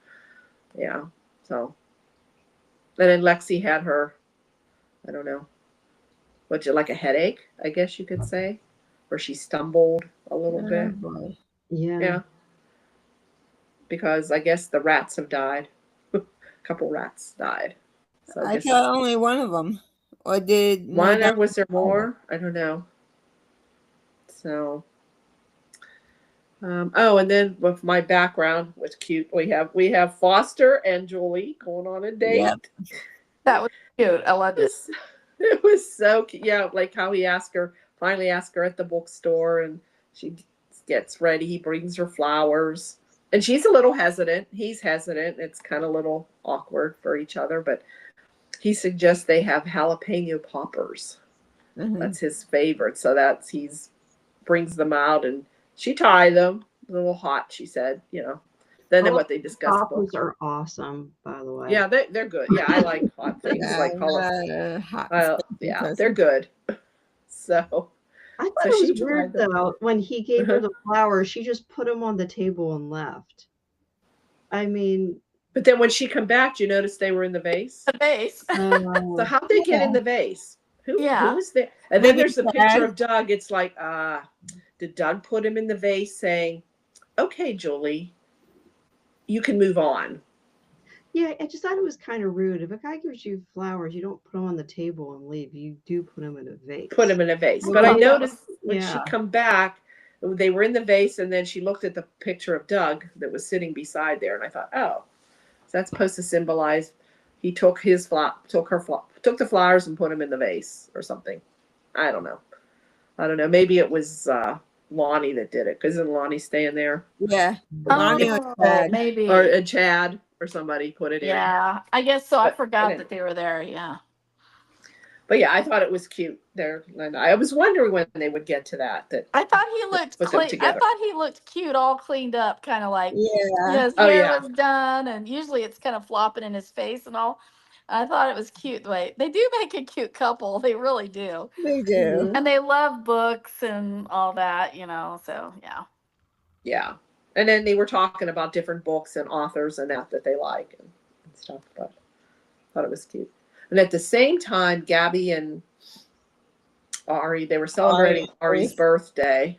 Yeah. So, and then Lexi had her, I don't know, like a headache, I guess you could say, where she stumbled a little Oh, bit. boy. Yeah. Yeah. Because I guess the rats have died. A couple rats died. So I guess thought only one of them. Or did more one, or dogs was there follow? more? I don't know. So, oh, and then with my background was cute. We have Foster and Julie going on a date. Yep. That was cute. I loved it. It was so cute. Yeah, like how he finally asked her at the bookstore, and she gets ready. He brings her flowers, and she's a little hesitant. He's hesitant. It's kind of a little awkward for each other, but he suggests they have jalapeno poppers. Mhm. That's his favorite. So he's brings them out, and she tried them. A little hot, she said. Then what they discussed. Poppers are awesome, by the way. Yeah, they're good. Yeah, I like hot things Yeah, like hot yeah, person. they're good. So I thought So it she was weird tried them. though, when he gave her the flowers, she just put them on the table and left. I mean, But then when she come back, do you notice they were in the vase? The base. So how'd they get in the vase? Who Yeah. was there? And then Maybe there's the Doug. picture of Doug. It's like, did Doug put him in the vase saying, okay, Julie, you can move on? yeah, I just thought it was kind of rude. If a guy gives you flowers, you don't put them on the table and leave. You do put them in a vase. Put him in a vase. Well, But I that noticed was- when she yeah. come back, they were in the vase, and then she looked at the picture of Doug that was sitting beside there, and I thought, oh, so that's supposed to symbolize he took the flowers and put them in the vase or something. I don't know. Maybe it was Lonnie that did it, because isn't Lonnie staying there, Yeah. Lonnie or Oh, Chad. maybe. or Chad or somebody put it in. Yeah, I guess so. I But forgot anyway. that they were there. Yeah. But yeah, I thought it was cute there, and I was wondering when they would get to that. I thought he looked Put them clean. I together. thought he looked cute, all cleaned up, kind of like Yeah. his Oh, hair yeah. was done, and usually it's kind of flopping in his face and all. I thought it was cute. The way they do make a cute couple, they really do, They do. Mhm. and they love books and all that, So yeah. Yeah. And then they were talking about different books and authors and that they like and stuff. But I thought it was cute. And at the same time, Gabby and Ari, they were celebrating Ari's birthday.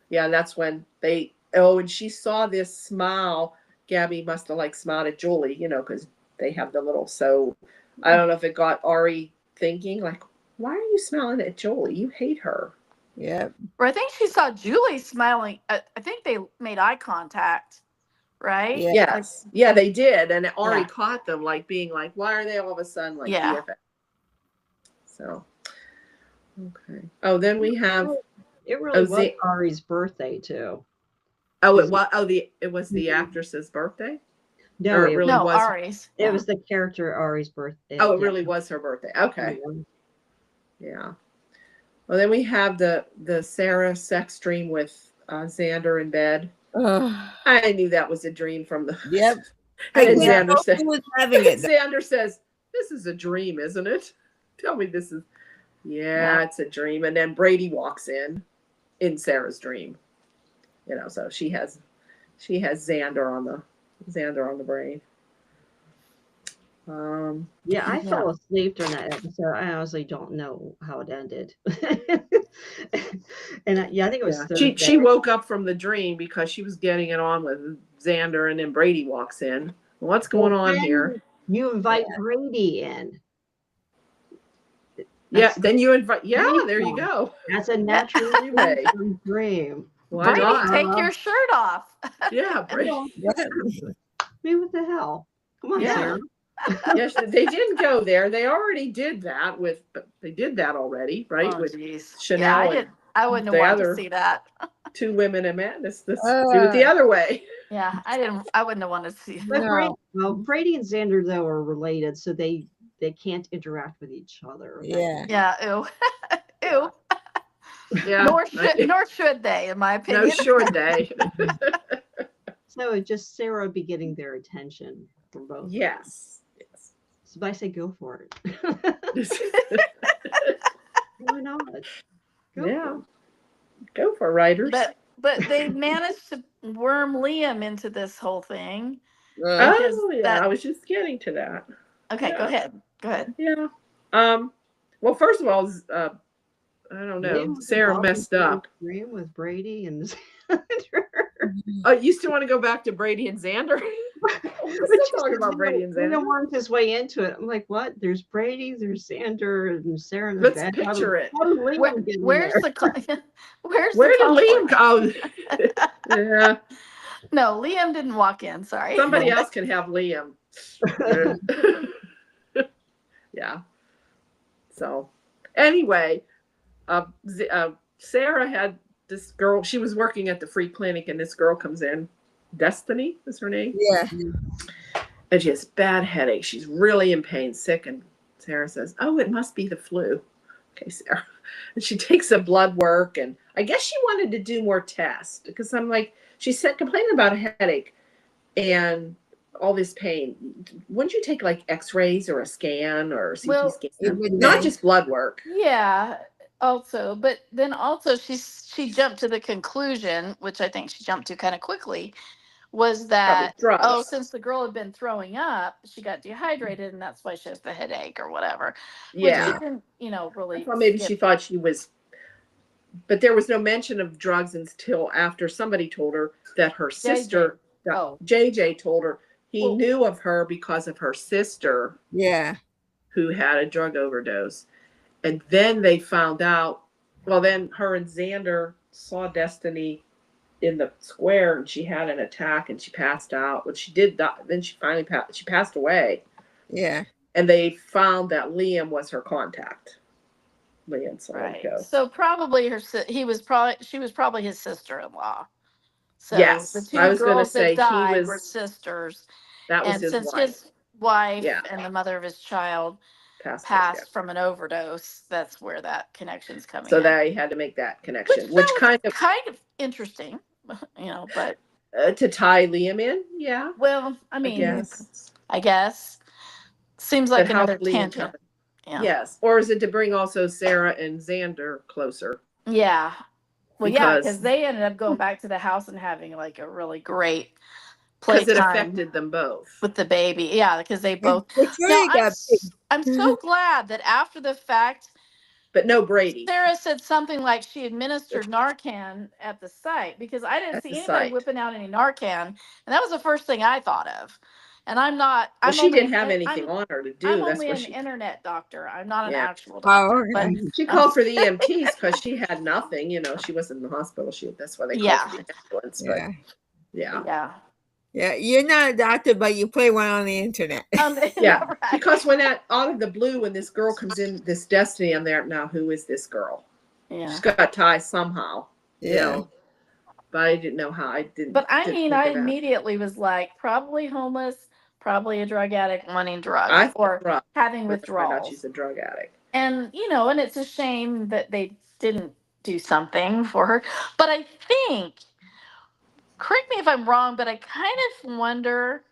Yeah, and that's when and she saw this smile. Gabby must have smiled at Julie, because they have the little, so I don't know if it got Ari thinking, like, why are you smiling at Julie? You hate her. Yep. Or I think she saw Julie smiling. I think they made eye contact, right? Yeah. Yes. Yeah, they did. And Ari Yeah. caught them being like, why are they all of a sudden Yeah. BFF? So, okay. Oh, then we have, It really was Z- Ari's birthday too. it was the actress's birthday? No, Or it it, really No, was. Ari's. it was the character Ari's birthday. Oh, it Yeah. really was her birthday. Okay. Yeah. Yeah. Well, then we have the Sarah sex dream with Xander in bed. Ugh. I knew that was a dream from the. Yep. And then can't Xander know said, who was having it. Xander says, "This is a dream, isn't it? Tell me this is." Yeah, it's a dream. And then Brady walks in Sarah's dream. So she has Xander on the brain. Yeah, I Yeah. fell asleep during that episode. I honestly don't know how it ended. And I think it was Yeah. She Thursday. woke up from the dream because she was getting it on with Xander, and then Brady walks in. What's going on Then here? You invite Brady in. Yeah, That's- then you invite. Yeah, Nice there you one. go. That's a natural Anyway. dream. Why Brady, not? take your shirt off. Yeah, Brady. Yep. I mean, what the hell? Come on, Yeah. Sarah. Yes, they didn't go there. They already did that they did that already, right? Oh, With geez. Chanel Yeah, and I wouldn't the have wanted other- to see that. Two women in madness. Let's do it the other way. Yeah, I wouldn't have wanted to see But No. Brady and Xander though are related, so they can't interact with each other. Yeah. Yeah, ew. Ew. Yeah. Nor should they, in my opinion. No, sure day. So just Sarah would be getting their attention. from both. Yes. Yes. So I say go for it. Why not? Go Yeah. for it. Go for it, writers. But they managed to worm Liam into this whole thing. Uh, because Oh yeah, that- I was just getting to that. Okay, go Yeah. ahead. Go ahead. Yeah. Well, first of all, I don't know. Liam was Sarah involved in messed up. Dream with Brady and Oh, you still want to go back to Brady and Xander? We're still talking about Brady and Xander. Liam worked his way into it. I'm like, what? There's Brady, there's Xander, and Sarah in the Let's bed. picture it. How did Liam get in Where's there? the where's Where the did Liam conflict? go? Yeah. No, Liam didn't walk in. Sorry. Somebody else can have Liam. Yeah. So, anyway, Sarah had this girl. She was working at the free clinic, and this girl comes in. Destiny is her name. yeah. And she has bad headache. She's really in pain, sick. And Sarah says, "Oh, it must be the flu." Okay, Sarah. And she takes a blood work, and I guess she wanted to do more tests because I'm like, she said complaining about a headache and all this pain. Wouldn't you take like X-rays or a scan or a CT Well, scan? it would Not be. just blood work. Yeah, also, but then also she jumped to the conclusion, which I think she jumped to kind of quickly, was that drugs. since the girl had been throwing up, she got dehydrated, and that's why she has the headache or whatever. Yeah. Which didn't, really. Well, maybe skip- she thought she was, but there was no mention of drugs until after somebody told her that her sister, Oh. JJ told her he Well- knew of her because of her sister Yeah. who had a drug overdose. And then they found out, well, then her and Xander saw Destiny in the square and she had an attack and she passed out. When she did die, then she finally passed away. Yeah. And they found that Liam was her contact. Liam Right. Solenko. So probably she was probably his sister-in-law. So Yes, the two I was gonna girls say he that died was- were sisters. That was And his since wife. his wife Yeah. and the mother of his child Passed passed from an overdose, that's where that connection's coming So in. they had to make that connection, which that was kind kind of interesting, but of to tie Liam in. Yeah, well, I I mean, guess. I guess seems like But how another Liam tangent. come- Yeah. Yes, or is it to bring also Sarah and Xander closer? Yeah. Well, yeah, Because- because they ended up going back to the house and having like a really great Because it playtime affected them both. with the baby. Yeah, because they both. It's Now, really I'm so glad that after the fact, But no Brady. Sarah said something like she administered Narcan at the site because I didn't At see the anybody site. whipping out any Narcan, and that was the first thing I thought of. And I'm not. Well, I'm she only didn't have an- anything I'm, on her to do. I'm That's only what an she. internet doctor. I'm not an Yeah. actual doctor. Oh, But okay. She called for the EMTs because she had nothing. She wasn't in the hospital. That's why they called Yeah. for the ambulance. Yeah. But yeah, yeah. Yeah. You're not a doctor, but you play one on the internet. yeah. Right. Because when that out of the blue, when this girl comes in, this Destiny, I'm there now. Who is this girl? Yeah. She's got ties somehow. Yeah. But I didn't know how. I didn't. But I didn't mean, think I of that. immediately was like, probably homeless, probably a drug addict wanting drugs I or thought- having I found out withdrawals. she's a drug addict. And and it's a shame that they didn't do something for her. But I think, correct me if I'm wrong, but I kind of wonder,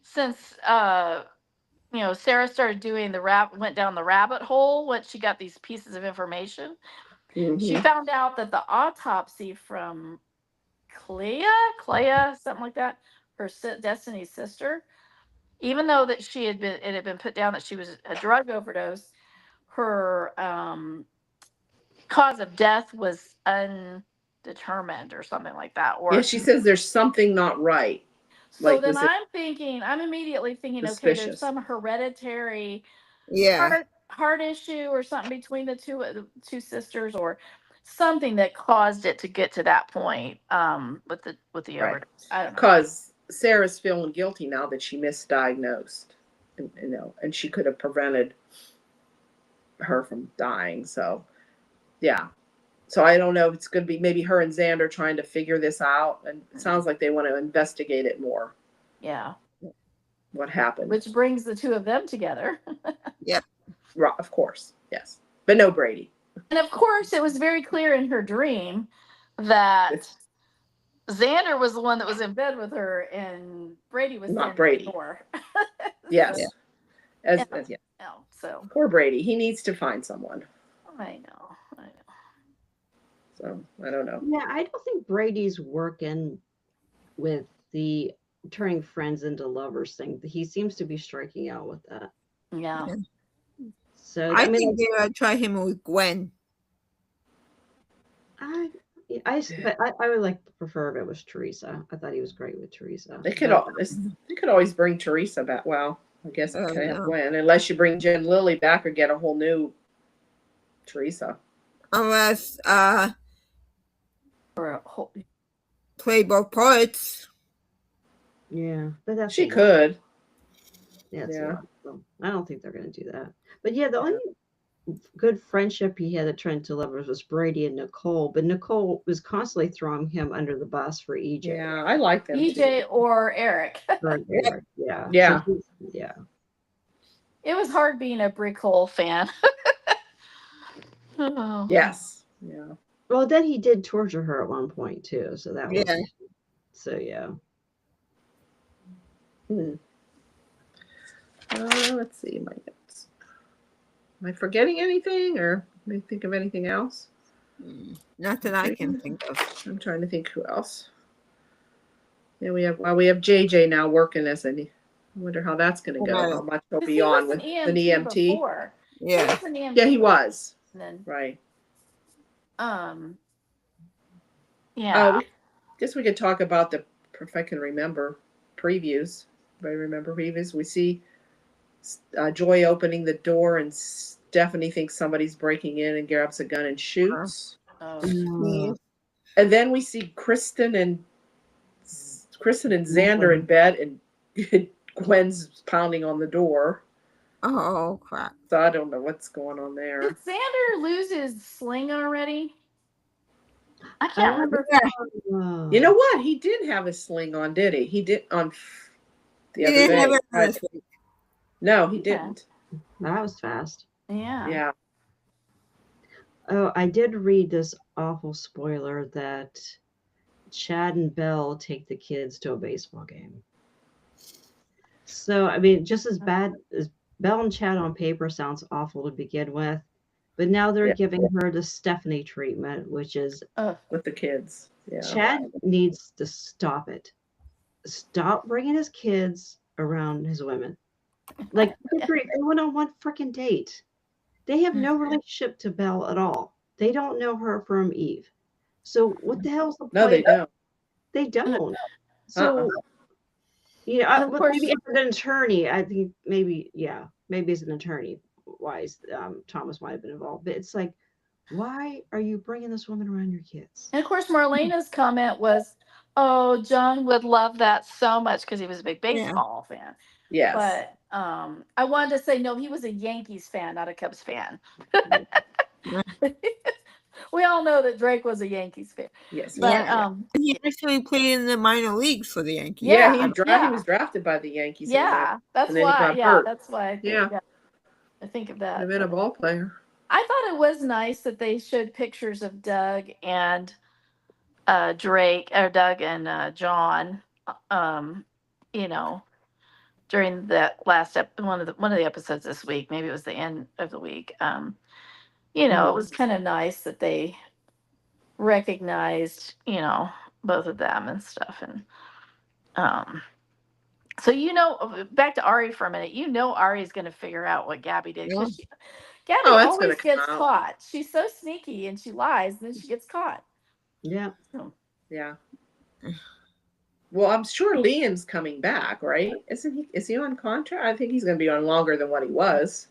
since Sarah started doing went down the rabbit hole once she got these pieces of information. Mhm. She found out that the autopsy from Clea, something like that, her Destiny's sister, even though that it had been put down that she was a drug overdose, her cause of death was undetermined or something like that. Or Yeah, she says there's something not right. so like, then was it I'm immediately thinking, okay, suspicious? there's some hereditary Yeah. heart issue or something between the two sisters or something that caused it to get to that point with the Right. overdose. I don't know. Because Sarah's feeling guilty now that she misdiagnosed, and she could have prevented her from dying. So, yeah. So I don't know if it's going to be maybe her and Xander trying to figure this out, and it sounds like they want to investigate it more. Yeah. What happened? Which brings the two of them together. Right, of course, yes, but no Brady. And of course, it was very clear in her dream that Xander was the one that was in bed with her, and Brady was Not standing Brady. at the door. Yes. So, As yeah. yeah. no, so Poor Brady. He needs to find someone. I know. So I don't know. Yeah, I don't think Brady's working with the turning friends into lovers thing. He seems to be striking out with that. Yeah. So I I mean, think they're gonna try him with Gwen. but I would like to prefer if it was Teresa. I thought he was great with Teresa. They could But, they could always bring Teresa back. Well, I guess Oh, okay, no. Gwen, unless you bring Jen Lilly back or get a whole new Teresa. Unless For a whole, play both parts. yeah, but that's She a lot. could. Yeah, it's Yeah. a lot. So I don't think they're going to do that. But yeah, the only good friendship he had at Trent to Lovers was Brady and Nicole. But Nicole was constantly throwing him under the bus for EJ. Yeah, I like them too. EJ or Eric. Or Eric, yeah. Yeah. So yeah. It was hard being a Brick Hole fan. Oh. Yes. Yeah. Well, then he did torture her at one point too. So that was Yeah. so yeah. Let's see my notes. Am I forgetting anything, or may think of anything else? Not that I can think of. I'm trying to think who else. Yeah, we have JJ now working as an. I wonder how that's going to go. How much he'll 'Cause be he on was with an an EMT. before. He Yeah. was an EMT Yeah, he was. And then, Right. yeah. Guess we could talk about the, if I can remember, previews. If I remember previews, we see Joy opening the door and Stephanie thinks somebody's breaking in and grabs a gun and shoots. Oh. And then we see Kristen and Xander in bed and Gwen's pounding on the door. Oh crap. So I don't know what's going on there. Did Xander lose his sling already? I can't remember. You know what? He did have a sling on, did he? He did on the He other didn't day. have it Right. last week. No, he didn't. That was fast. Yeah. Yeah. Oh, I did read this awful spoiler that Chad and Belle take the kids to a baseball game. So, I mean, just as bad as Belle and Chad on paper sounds awful to begin with, but now they're Yeah. giving her the Stephanie treatment, which is With the kids. Yeah. Chad needs to stop it. Stop bringing his kids around his women. Like, they went on one freaking date. They have no relationship to Belle at all. They don't know her from Eve. So what the hell's the point? No, they don't. They don't. So, you know, And of course- maybe as an attorney, I think maybe as an attorney wise, Thomas might have been involved. But it's like, why are you bringing this woman around your kids? And of course, Marlena's comment was, "Oh, John would love that so much because he was a big baseball fan." Yes. But I wanted to say no. He was a Yankees fan, not a Cubs fan. We all know that Drake was a Yankees fan. Yes. But He actually played in the minor leagues for the Yankees. Yeah, Yeah, he was drafted by the Yankees. yeah, that's and then he why. got Yeah, hurt. that's why. I think, Yeah. I think of Could that. have been a ball player. I thought it was nice that they showed pictures of Doug and Drake, or Doug and John. You know, during that last one of the episodes this week. Maybe it was the end of the week. You know, it was kind of nice that they recognized, you know, both of them and stuff. And so, you know, back to Ari for a minute. You know, Ari's going to figure out what Gabby did. 'Cause Gabby Oh, it's always gonna come gets out. caught. She's so sneaky and she lies, and then she gets caught. Yeah. Yeah. Well, I'm sure Liam's coming back, right? Isn't he? Is he on contract? I think he's going to be on longer than what he was.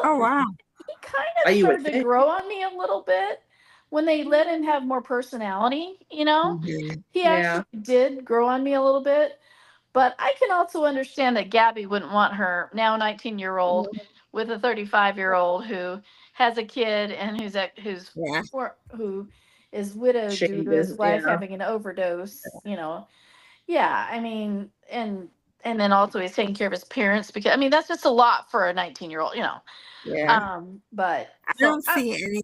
Oh wow. He kind Oh, of you would started to think. grow on me a little bit when they let him have more personality, you know? Mhm. He Yeah. actually did grow on me a little bit. But I can also understand that Gabby wouldn't want her now 19-year-old with a 35-year-old who has a kid and Yeah. who is widowed Shady due to his business, wife yeah. having an overdose, you know. Yeah, I mean, and then also he's taking care of his parents because I mean that's just a lot for a 19-year-old, you know. Yeah. But I don't see any.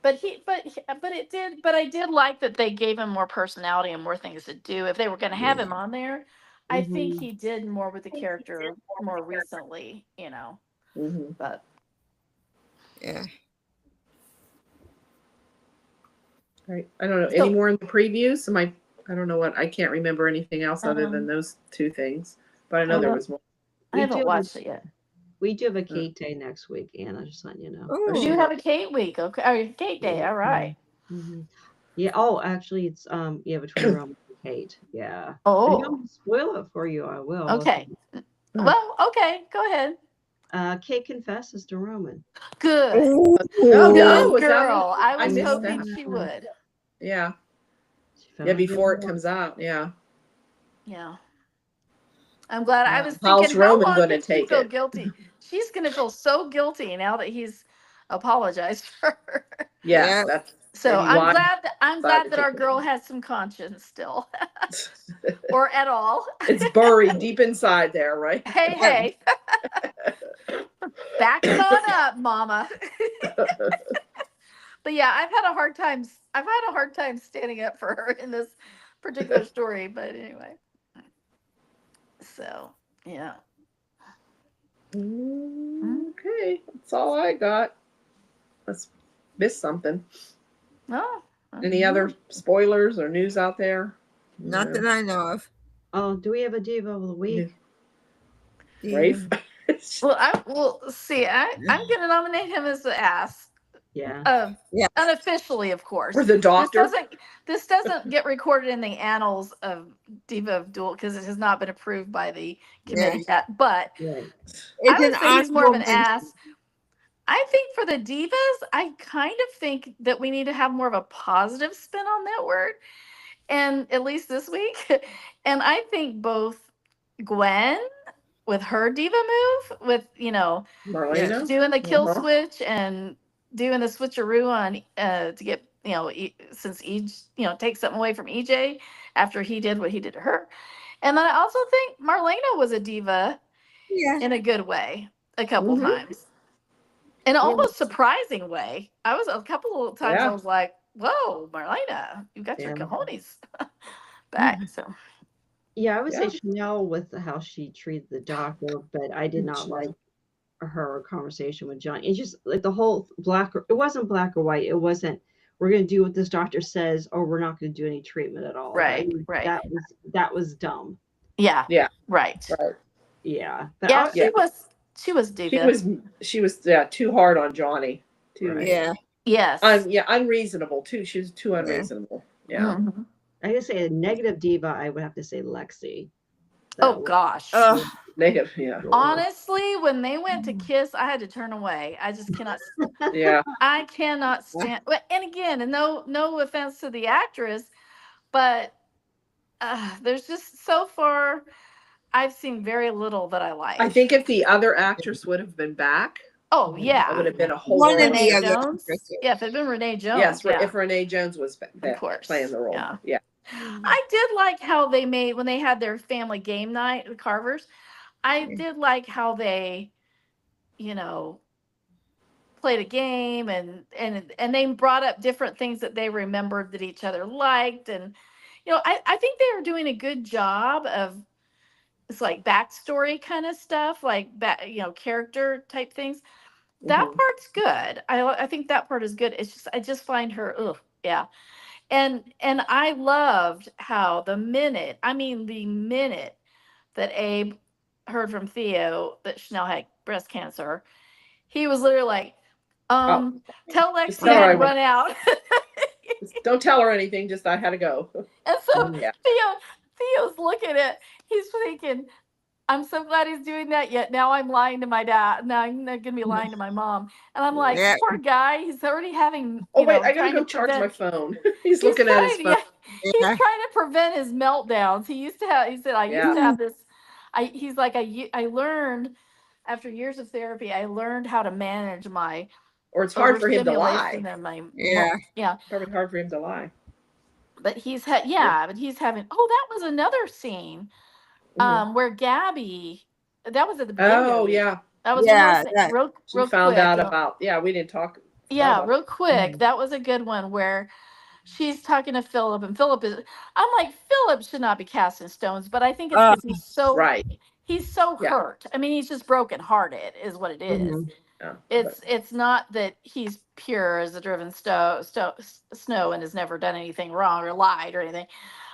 But I did like that they gave him more personality and more things to do. If they were going to have him on there, I think Mhm. he did more with the character more recently, Mhm. but Yeah. Right. I don't know. Any so more in the previews? I don't know I can't remember anything else other than um those two things. But I know Oh, there well, was more. I we haven't do watched it yet. we do have a Kate Day next week, Anna, just letting you know. Oh, You she Ooh. have did. a Kate week, okay? Or Kate Day, all right. Mm-hmm. Yeah. Oh, actually, it's between Roman and Kate. Yeah. If you Oh, want me to spoil it for you, I will. okay. Well, okay, go ahead. Kate confesses to Roman. Good. Ooh. Oh, Good was that girl. what? I I was missed hoping that. she would. Yeah. She Yeah, found before it out. comes out. Yeah. Yeah. I'm glad. I was How's thinking, how Roman long going to did she take feel it? guilty? She's going to feel so guilty now that he's apologized for her. Yes, Yeah. that's So maybe why I'm I glad decided that to our take girl has some conscience still, or at all. It's buried deep inside there, right? Hey, hey, back it on up, mama. But yeah, I've had a hard time. I've had a hard time standing up for her in this particular story. But anyway, so yeah. Okay, that's all I got. Let's miss something. Oh, Any other spoilers or news out there? Not that I know of. Oh, do we have a diva of the week? Rafe? well, see. I'm gonna nominate him as the ass. Yeah. Yeah. Unofficially, of course. Or the doctor? This doesn't get recorded in the annals of Diva of Duel because it has not been approved by the committee yet. But Right. I It's would an say he's more of honorable an mention. ass. I think for the divas, I kind of think that we need to have more of a positive spin on that word, and at least this week. And I think both Gwen with her diva move, with Marlena? doing the kill Uh-huh. switch and doing the switcheroo on to get since each takes something away from EJ after he did what he did to her. And then I also think Marlena was a diva Yeah. in a good way a couple Mhm. times. In an Yeah. almost surprising way. I was a couple of times I Yeah. was like, whoa, Marlena, you got your Yeah. cojones back. So Yeah, I would say Yeah. Chanel with how she treated the doctor, but I did not Chanel. like her conversation with John. It's just like the whole it wasn't black or white. It wasn't we're gonna do what this doctor says or we're not gonna do any treatment at all. I right. mean, that was dumb. Yeah. Yeah. Right. Right. Yeah. But Yeah, Yeah. she was diva. She was too hard on Johnny. Too Right. Yeah. Yes. unreasonable too. She was too unreasonable. Yeah. Mhm. I guess say a negative diva, I would have to say Lexi. Oh That was gosh. Ugh. Negative. Yeah. Honestly, when they went to kiss, I had to turn away. I just cannot. Yeah. I cannot stand. And again, and no offense to the actress, but there's just so far I've seen very little that I like. I think if the other actress would have been back, Oh it yeah, would have been a whole One of lot. the Renee other Jones. actresses. Yeah, if it'd been Renee Jones. Yes, yeah. if Renee Jones was Of course, playing the role. yeah. Yeah. I did like how they made when they had their family game night, the Carvers. I did like how they, played a game and they brought up different things that they remembered that each other liked. And I think they are doing a good job of it's like backstory kind of stuff, like character type things. That Mhm. part's good. I think that part is good. It's just I just find her yeah. And I loved how the minute that Abe heard from Theo that Chanel had breast cancer, he was literally like, Oh, tell just Lexi tell I her had I to went. run out. Don't tell her anything. Just I had to go. And so Yeah. Theo's looking at, he's thinking, I'm so glad he's doing that. Yet now I'm lying to my dad. Now I'm going to be lying to my mom. And I'm like, Yeah. poor guy. He's already having, Oh wait, I gotta trying go to charge my prevent. phone. He's looking at his phone. He's Yeah. trying to prevent his meltdowns. He said, I used Yeah. to have this. He's like, I learned after years of therapy, I learned how to manage my Or it's hard for him to overstimulation lie. and my, Yeah. Probably hard for him to lie. but he's having, that was another scene Mhm. where Gabby, that was at the beginning of Oh the week. yeah. That was Yeah. another thing, That, real She real found quick. out about. Yeah, we didn't talk Yeah, Oh, real quick. Mhm. That was a good one where she's talking to Philip, and Philip is. I'm like, Philip should not be casting stones, but I think it's Uh, because right. he's so Yeah. hurt. I mean, he's just brokenhearted, is what it is. Mhm. Yeah. It's not that he's pure as a driven snow and has never done anything wrong or lied or anything.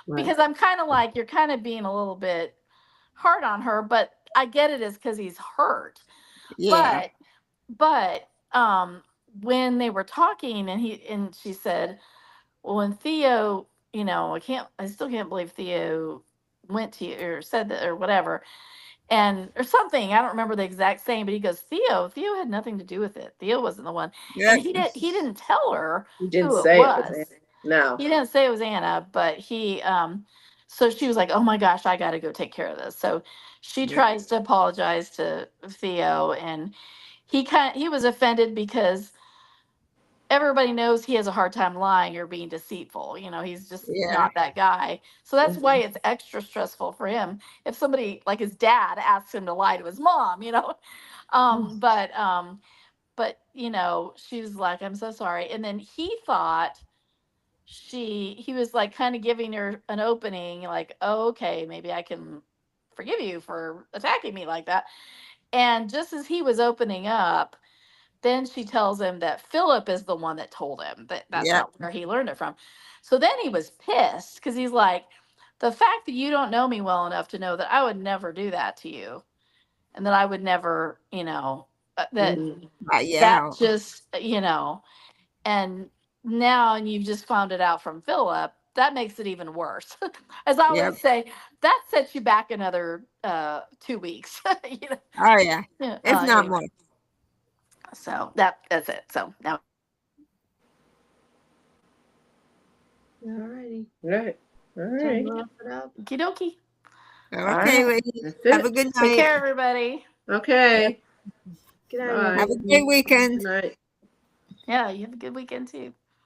Right. Because I'm kind of like, you're kind of being a little bit hard on her, but I get it is because he's hurt. yeah. But when they were talking and she said, well, when Theo, I still can't believe Theo went to you or said that or whatever, and or something. I don't remember the exact saying, but he goes, Theo had nothing to do with it. Theo wasn't the one, Yeah. and he didn't tell her You didn't who it say it was was. Anna. No. He didn't say it was Anna, but so she was like, oh my gosh, I got to go take care of this. So she Yeah. tries to apologize to Theo, and he was offended because everybody knows he has a hard time lying or being deceitful. He's just Yeah. not that guy. So that's why it's extra stressful for him if somebody like his dad asks him to lie to his mom. But she was like, I'm so sorry. And then he thought he was like kind of giving her an opening, like, oh, okay, maybe I can forgive you for attacking me like that. And just as he was opening up, then she tells him that Philip is the one that told him that that's Yeah. not where he learned it from. So then he was pissed because he's like, the fact that you don't know me well enough to know that I would never do that to you and that I would never, that Mhm. Yeah. just, and now you've just found it out from Philip, that makes it even worse. As I Yep. always say, that sets you back another 2 weeks. Oh yeah. Yeah, If not anyway. more. So that's it. So now Alrighty. Right. All Time right. to wrap it up. okie dokie. Okay, right. ladies. That's Have a it. good Take night. care, everybody. Okay. Good night, Bye. Have a everyone. great weekend. Good night. Yeah, you have a good weekend too.